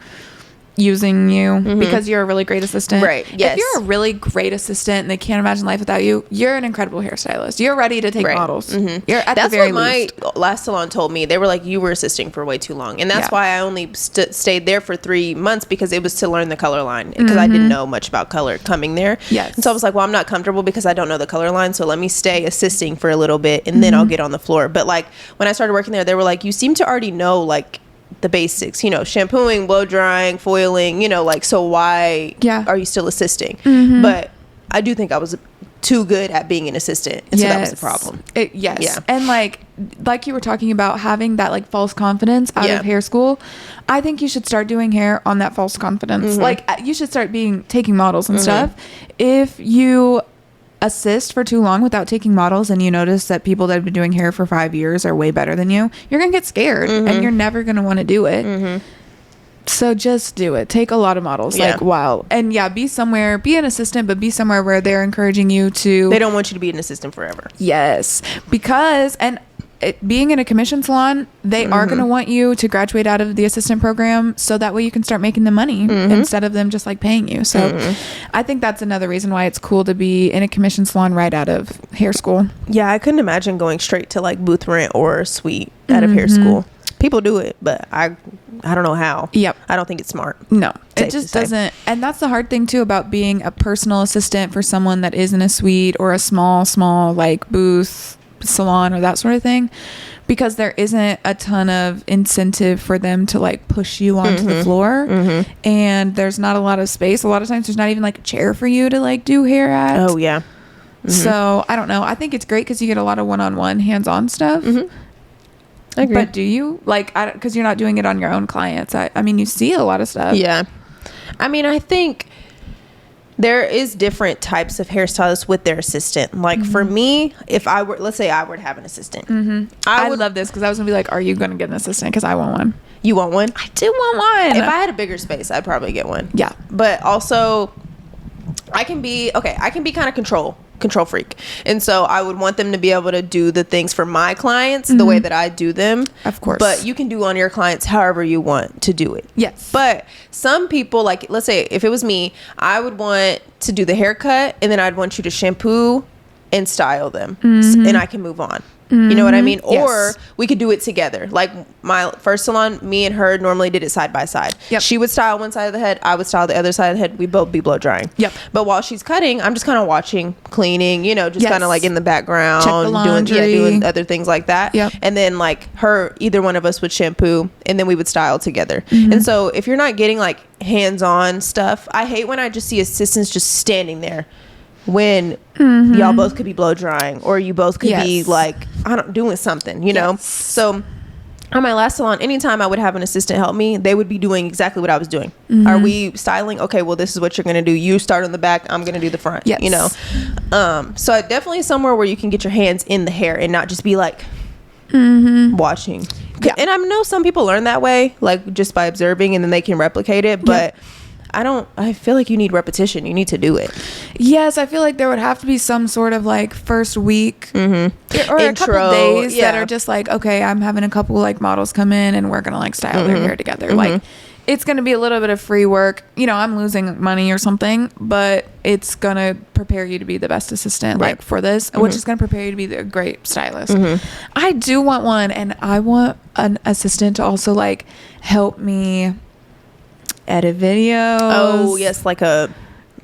[SPEAKER 2] using you because you're a really great assistant.
[SPEAKER 1] Right. Yes.
[SPEAKER 2] If you're a really great assistant and they can't imagine life without you, you're an incredible hairstylist. You're ready to take
[SPEAKER 1] Right.
[SPEAKER 2] models. You're at
[SPEAKER 1] That's
[SPEAKER 2] the very
[SPEAKER 1] what my
[SPEAKER 2] least.
[SPEAKER 1] last salon told me. They were like, you were assisting for way too long. And that's
[SPEAKER 2] Yeah.
[SPEAKER 1] why I only stayed there for 3 months, because it was to learn the color line, because I didn't know much about color coming there.
[SPEAKER 2] Yes.
[SPEAKER 1] And so I was like, well, I'm not comfortable because I don't know the color line. So let me stay assisting for a little bit and then I'll get on the floor. But like when I started working there, they were like, you seem to already know like the basics, you know, shampooing, blow drying, foiling, you know, like, so why are you still assisting? But I do think I was too good at being an assistant, and so that was the problem.
[SPEAKER 2] Yes.
[SPEAKER 1] Yeah.
[SPEAKER 2] And like you were talking about having that like false confidence out of hair school, I think you should start doing hair on that false confidence. Like you should start taking models and stuff. If you assist for too long without taking models and you notice that people that have been doing hair for 5 years are way better than you're gonna get scared and you're never gonna want to do it. So just do it. Take a lot of models. Like, wow. And be an assistant, but be somewhere where they're encouraging you to.
[SPEAKER 1] They don't want you to be an assistant forever.
[SPEAKER 2] Yes. Because, being in a commission salon, they are going to want you to graduate out of the assistant program so that way you can start making the money instead of them just like paying you. So I think that's another reason why it's cool to be in a commission salon right out of hair school.
[SPEAKER 1] Yeah, I couldn't imagine going straight to like booth rent or suite out of hair school. People do it, but I don't know how.
[SPEAKER 2] Yep.
[SPEAKER 1] I don't think it's smart.
[SPEAKER 2] No, it just doesn't. And that's the hard thing too about being a personal assistant for someone that is in a suite or a small like booth salon or that sort of thing, because there isn't a ton of incentive for them to like push you onto the floor, and there's not a lot of space. A lot of times there's not even like a chair for you to like do hair at.
[SPEAKER 1] Oh yeah.
[SPEAKER 2] So I don't know, I think it's great because you get a lot of one-on-one hands-on stuff.
[SPEAKER 1] I agree.
[SPEAKER 2] But do you like, because you're not doing it on your own clients, I mean you see a lot of stuff.
[SPEAKER 1] Yeah, I mean, I think there is different types of hairstylists with their assistant. Like for me, if I were, let's say I were to have an assistant,
[SPEAKER 2] I would love this because I was gonna be like, are you gonna get an assistant? Because I want one.
[SPEAKER 1] You want one?
[SPEAKER 2] I do want one.
[SPEAKER 1] If I had a bigger space, I'd probably get one.
[SPEAKER 2] Yeah.
[SPEAKER 1] But also, I can be kind of control freak, and so I would want them to be able to do the things for my clients the way that I do them,
[SPEAKER 2] of course,
[SPEAKER 1] but you can do on your clients however you want to do it.
[SPEAKER 2] Yes.
[SPEAKER 1] But some people, like, let's say if it was me, I would want to do the haircut and then I'd want you to shampoo and style them, and I can move on. You know what I mean?
[SPEAKER 2] Yes.
[SPEAKER 1] Or we could do it together. Like my first salon, me and her normally did it side by side.
[SPEAKER 2] Yep.
[SPEAKER 1] She would style one side of the head, I would style the other side of the head. We'd both be blow drying.
[SPEAKER 2] Yep.
[SPEAKER 1] But while she's cutting, I'm just kind of watching, cleaning, you know, just kind of like in the background,
[SPEAKER 2] check the laundry,
[SPEAKER 1] doing other things like that.
[SPEAKER 2] Yep.
[SPEAKER 1] And then like either one of us would shampoo and then we would style together. And so if you're not getting like hands-on stuff, I hate when I just see assistants just standing there when y'all both could be blow drying, or you both could be like, doing something, you know? So on my last salon, anytime I would have an assistant help me, they would be doing exactly what I was doing. Are we styling? Okay, well, this is what you're going to do. You start on the back, I'm going to do the front, you know? So definitely somewhere where you can get your hands in the hair and not just be like watching. Yeah. And I know some people learn that way, like just by observing, and then they can replicate it, but I feel like you need repetition. You need to do it.
[SPEAKER 2] Yes, I feel like there would have to be some sort of like first week or
[SPEAKER 1] intro,
[SPEAKER 2] a couple days that are just like, okay, I'm having a couple like models come in and we're gonna like style their hair together. Like it's gonna be a little bit of free work. You know, I'm losing money or something, but it's gonna prepare you to be the best assistant like for this, which is gonna prepare you to be the great stylist. I do want one, and I want an assistant to also like help me edit videos.
[SPEAKER 1] Oh yes, like a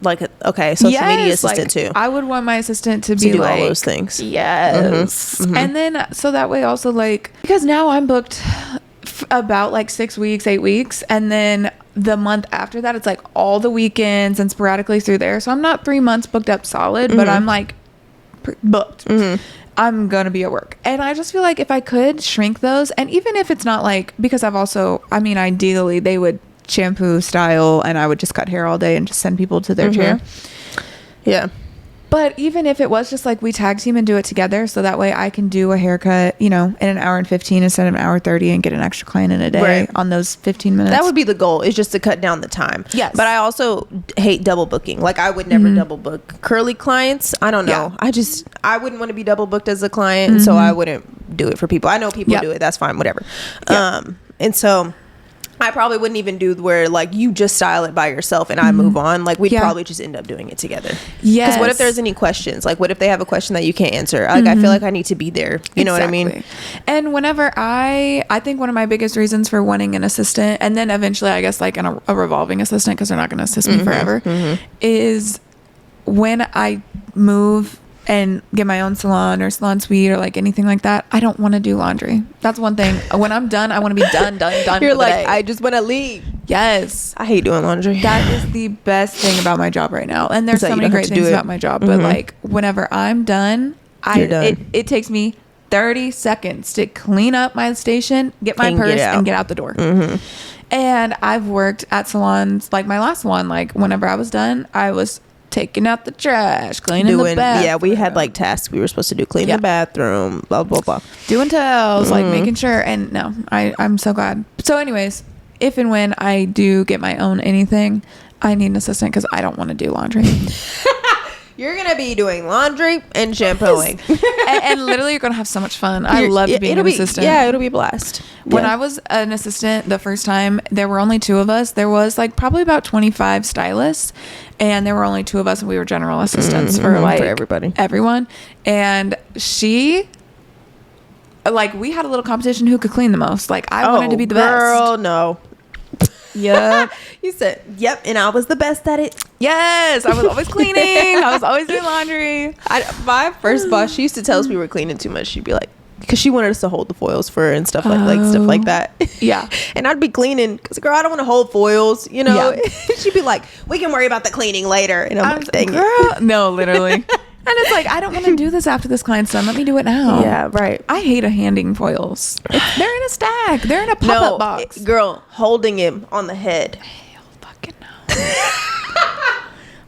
[SPEAKER 1] social media assistant too.
[SPEAKER 2] I would want my assistant to be
[SPEAKER 1] do
[SPEAKER 2] like
[SPEAKER 1] all those things.
[SPEAKER 2] Yes. And then so that way also like, because now I'm booked about like 6 weeks, 8 weeks, and then the month after that it's like all the weekends and sporadically through there. So I'm not 3 months booked up solid, but I'm like booked. I'm gonna be at work, and I just feel like if I could shrink those, and even if it's not like, because ideally they would shampoo, style, and I would just cut hair all day and just send people to their chair. Yeah. But even if it was just like we tag team and do it together, so that way I can do a haircut, you know, in an hour and 15 instead of an hour 30 and get an extra client in a day on those 15 minutes.
[SPEAKER 1] That would be the goal, is just to cut down the time.
[SPEAKER 2] Yes.
[SPEAKER 1] But I also hate double booking. Like I would never double book curly clients. I don't know. I wouldn't want to be double booked as a client, so I wouldn't do it for people. I know people do it. That's fine. Whatever. And so I probably wouldn't even do where like you just style it by yourself and I move on. Like we'd probably just end up doing it together.
[SPEAKER 2] Yes.
[SPEAKER 1] Because what if there's any questions? Like what if they have a question that you can't answer? Like I feel like I need to be there. You know what I mean?
[SPEAKER 2] And whenever I think one of my biggest reasons for wanting an assistant, and then eventually I guess like a revolving assistant, because they're not going to assist me forever, is when I move and get my own salon or salon suite or like anything like that, I don't want to do laundry. That's one thing. When I'm done, I want to be done.
[SPEAKER 1] You're like, I just want to leave.
[SPEAKER 2] Yes.
[SPEAKER 1] I hate doing laundry.
[SPEAKER 2] That is the best thing about my job right now. And there's so many great things about my job. But like whenever I'm done, it takes me 30 seconds to clean up my station, get my purse, and get out the door. And I've worked at salons, like my last salon, like whenever I was done, I was taking out the trash, cleaning the bathroom.
[SPEAKER 1] Yeah, we had like tasks we were supposed to do, clean the bathroom, blah blah blah,
[SPEAKER 2] doing tails, like making sure. And no, I'm so glad. So anyways, if and when I do get my own anything, I need an assistant because I don't want to do laundry.
[SPEAKER 1] You're gonna be doing laundry and shampooing.
[SPEAKER 2] and literally you're gonna have so much fun. I loved being an assistant.
[SPEAKER 1] Yeah, it'll be a blast.
[SPEAKER 2] When I was an assistant the first time, there were only 2 of us. There was like probably about 25 stylists, and there were only 2 of us, and we were general assistants for everyone. And she, like, we had a little competition who could clean the most. Like, I wanted to be the best.
[SPEAKER 1] Girl, no.
[SPEAKER 2] Yep.
[SPEAKER 1] You said, yep, and I was the best at it.
[SPEAKER 2] Yes, I was always cleaning. I was always doing laundry.
[SPEAKER 1] My first boss, she used to tell us we were cleaning too much. She'd be like, because she wanted us to hold the foils for her and stuff like stuff like that.
[SPEAKER 2] Yeah.
[SPEAKER 1] And I'd be cleaning because, girl, I don't want to hold foils, you know. Yeah. She'd be like, we can worry about the cleaning later. And I'm like, dang it.
[SPEAKER 2] No, literally. And it's like, I don't want to do this after this client's done. Let me do it now.
[SPEAKER 1] Yeah, right.
[SPEAKER 2] I hate handing foils. They're in a stack. They're in a pop-up box.
[SPEAKER 1] Girl, holding him on the head.
[SPEAKER 2] Hell fucking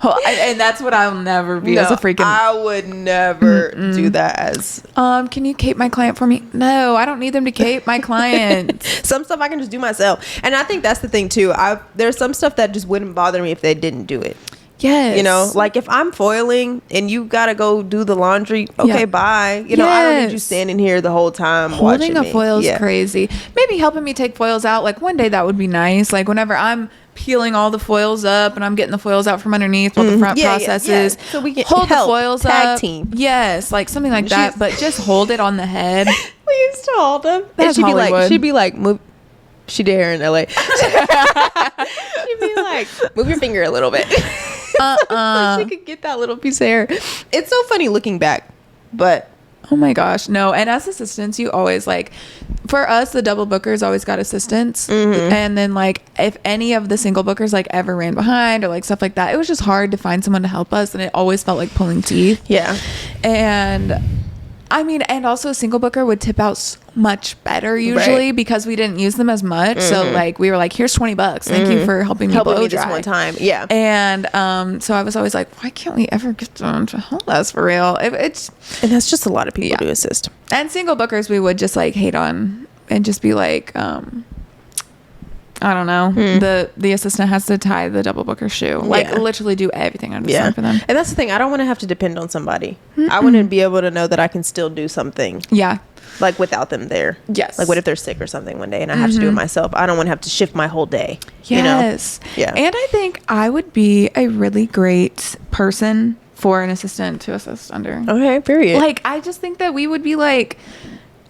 [SPEAKER 2] no. And that's what I'll never be as a freaking...
[SPEAKER 1] I would never do that as...
[SPEAKER 2] Can you cape my client for me? No, I don't need them to cape my client.
[SPEAKER 1] Some stuff I can just do myself. And I think that's the thing, too. There's some stuff that just wouldn't bother me if they didn't do it.
[SPEAKER 2] Yes.
[SPEAKER 1] You know, like if I'm foiling and you gotta go do the laundry, okay, bye. You know, I don't need you standing here the whole time
[SPEAKER 2] holding
[SPEAKER 1] watching
[SPEAKER 2] a foil's crazy. Maybe helping me take foils out. Like one day that would be nice. Like whenever I'm peeling all the foils up and I'm getting the foils out from underneath while the front processes.
[SPEAKER 1] So we can
[SPEAKER 2] hold the foils
[SPEAKER 1] tag
[SPEAKER 2] up.
[SPEAKER 1] Team.
[SPEAKER 2] Yes, like something like that. But just hold it on the head.
[SPEAKER 1] We used to hold them.
[SPEAKER 2] That's
[SPEAKER 1] and she'd be like, move. She did her in LA. She'd be like, move your finger a little bit. So she could get that little piece of hair. It's so funny looking back, but
[SPEAKER 2] oh my gosh, no. And as assistants, you always like, for us, the double bookers always got assistants. And then like if any of the single bookers like ever ran behind or like stuff like that, it was just hard to find someone to help us, and it always felt like pulling teeth.
[SPEAKER 1] Yeah.
[SPEAKER 2] And I mean, and also a single booker would tip out much better usually because we didn't use them as much. So like we were like, here's $20. Thank you for helping me blow dry
[SPEAKER 1] this one time. Yeah.
[SPEAKER 2] And so I was always like, why can't we ever get them to help us for real? And
[SPEAKER 1] that's just a lot of people to assist.
[SPEAKER 2] And single bookers we would just like hate on and just be like, I don't know. The assistant has to tie the double booker shoe. Like literally do everything under the sun for them.
[SPEAKER 1] And that's the thing. I don't want to have to depend on somebody. I want to be able to know that I can still do something.
[SPEAKER 2] Yeah.
[SPEAKER 1] Like without them there.
[SPEAKER 2] Yes.
[SPEAKER 1] Like what if they're sick or something one day and I have to do it myself? I don't want to have to shift my whole day.
[SPEAKER 2] Yes.
[SPEAKER 1] You know? Yeah.
[SPEAKER 2] And I think I would be a really great person for an assistant to assist under.
[SPEAKER 1] Okay, period.
[SPEAKER 2] Like I just think that we would be like,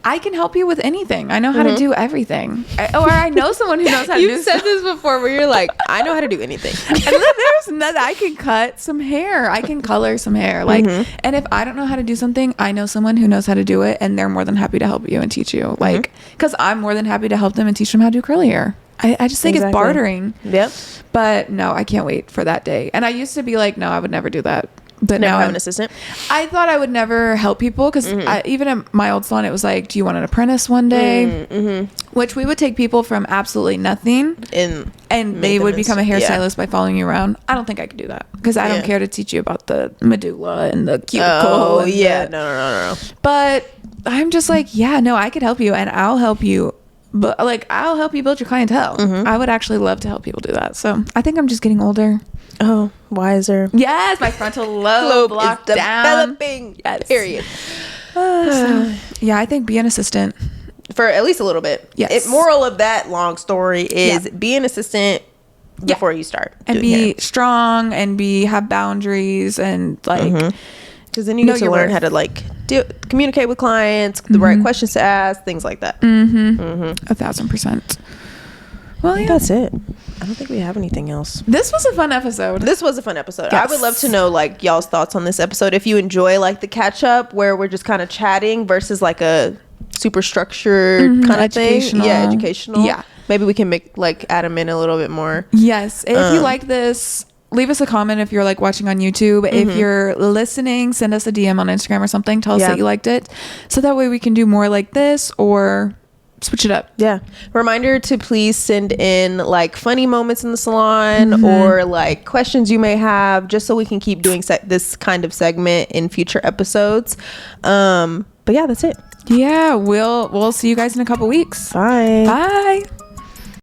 [SPEAKER 2] I can help you with anything. I know how to do everything. Or I know someone who knows how to do
[SPEAKER 1] You've said this before where you're like, I know how to do anything.
[SPEAKER 2] And then there's nothing. I can cut some hair. I can color some hair. Like, and if I don't know how to do something, I know someone who knows how to do it, and they're more than happy to help you and teach you. Like, because I'm more than happy to help them and teach them how to do curly hair. I just think it's bartering.
[SPEAKER 1] Yep.
[SPEAKER 2] But no, I can't wait for that day. And I used to be like, no, I would never do that. But
[SPEAKER 1] never
[SPEAKER 2] now
[SPEAKER 1] have an assistant.
[SPEAKER 2] I thought I would never help people because even at my old salon, it was like, do you want an apprentice one day? Which we would take people from absolutely nothing and they would become a hairstylist by following you around. I don't think I could do that because I don't care to teach you about the medulla and the cuticle.
[SPEAKER 1] Oh, yeah. No.
[SPEAKER 2] But I'm just like, yeah, no, I could help you and I'll help you. But like, I'll help you build your clientele. I would actually love to help people do that. So I think I'm just getting older.
[SPEAKER 1] Oh, wiser.
[SPEAKER 2] Yes, my frontal lobe blocked
[SPEAKER 1] is developing.
[SPEAKER 2] Yes.
[SPEAKER 1] Period.
[SPEAKER 2] Yeah, I think be an assistant.
[SPEAKER 1] For at least a little bit.
[SPEAKER 2] Yes.
[SPEAKER 1] Moral of that long story is be an assistant before you start.
[SPEAKER 2] And be strong and have boundaries and like...
[SPEAKER 1] Because then you get to learn how to like communicate with clients, the right questions to ask, things like that.
[SPEAKER 2] 1,000%. Well,
[SPEAKER 1] I think that's it. I don't think we have anything else.
[SPEAKER 2] This was a fun episode.
[SPEAKER 1] Yes. I would love to know like y'all's thoughts on this episode. If you enjoy like the catch up where we're just kind of chatting versus like a super structured kind of thing. Yeah, educational. Yeah. Maybe we can add them in a little bit more.
[SPEAKER 2] Yes. If you like this, leave us a comment if you're like watching on YouTube. If you're listening, send us a DM on Instagram or something. Tell us that you liked it. So that way we can do more like this or switch it up.
[SPEAKER 1] Yeah. Reminder to please send in like funny moments in the salon or like questions you may have, just so we can keep doing this kind of segment in future episodes. But yeah, that's it.
[SPEAKER 2] Yeah, we'll see you guys in a couple weeks.
[SPEAKER 1] Bye.
[SPEAKER 2] Bye.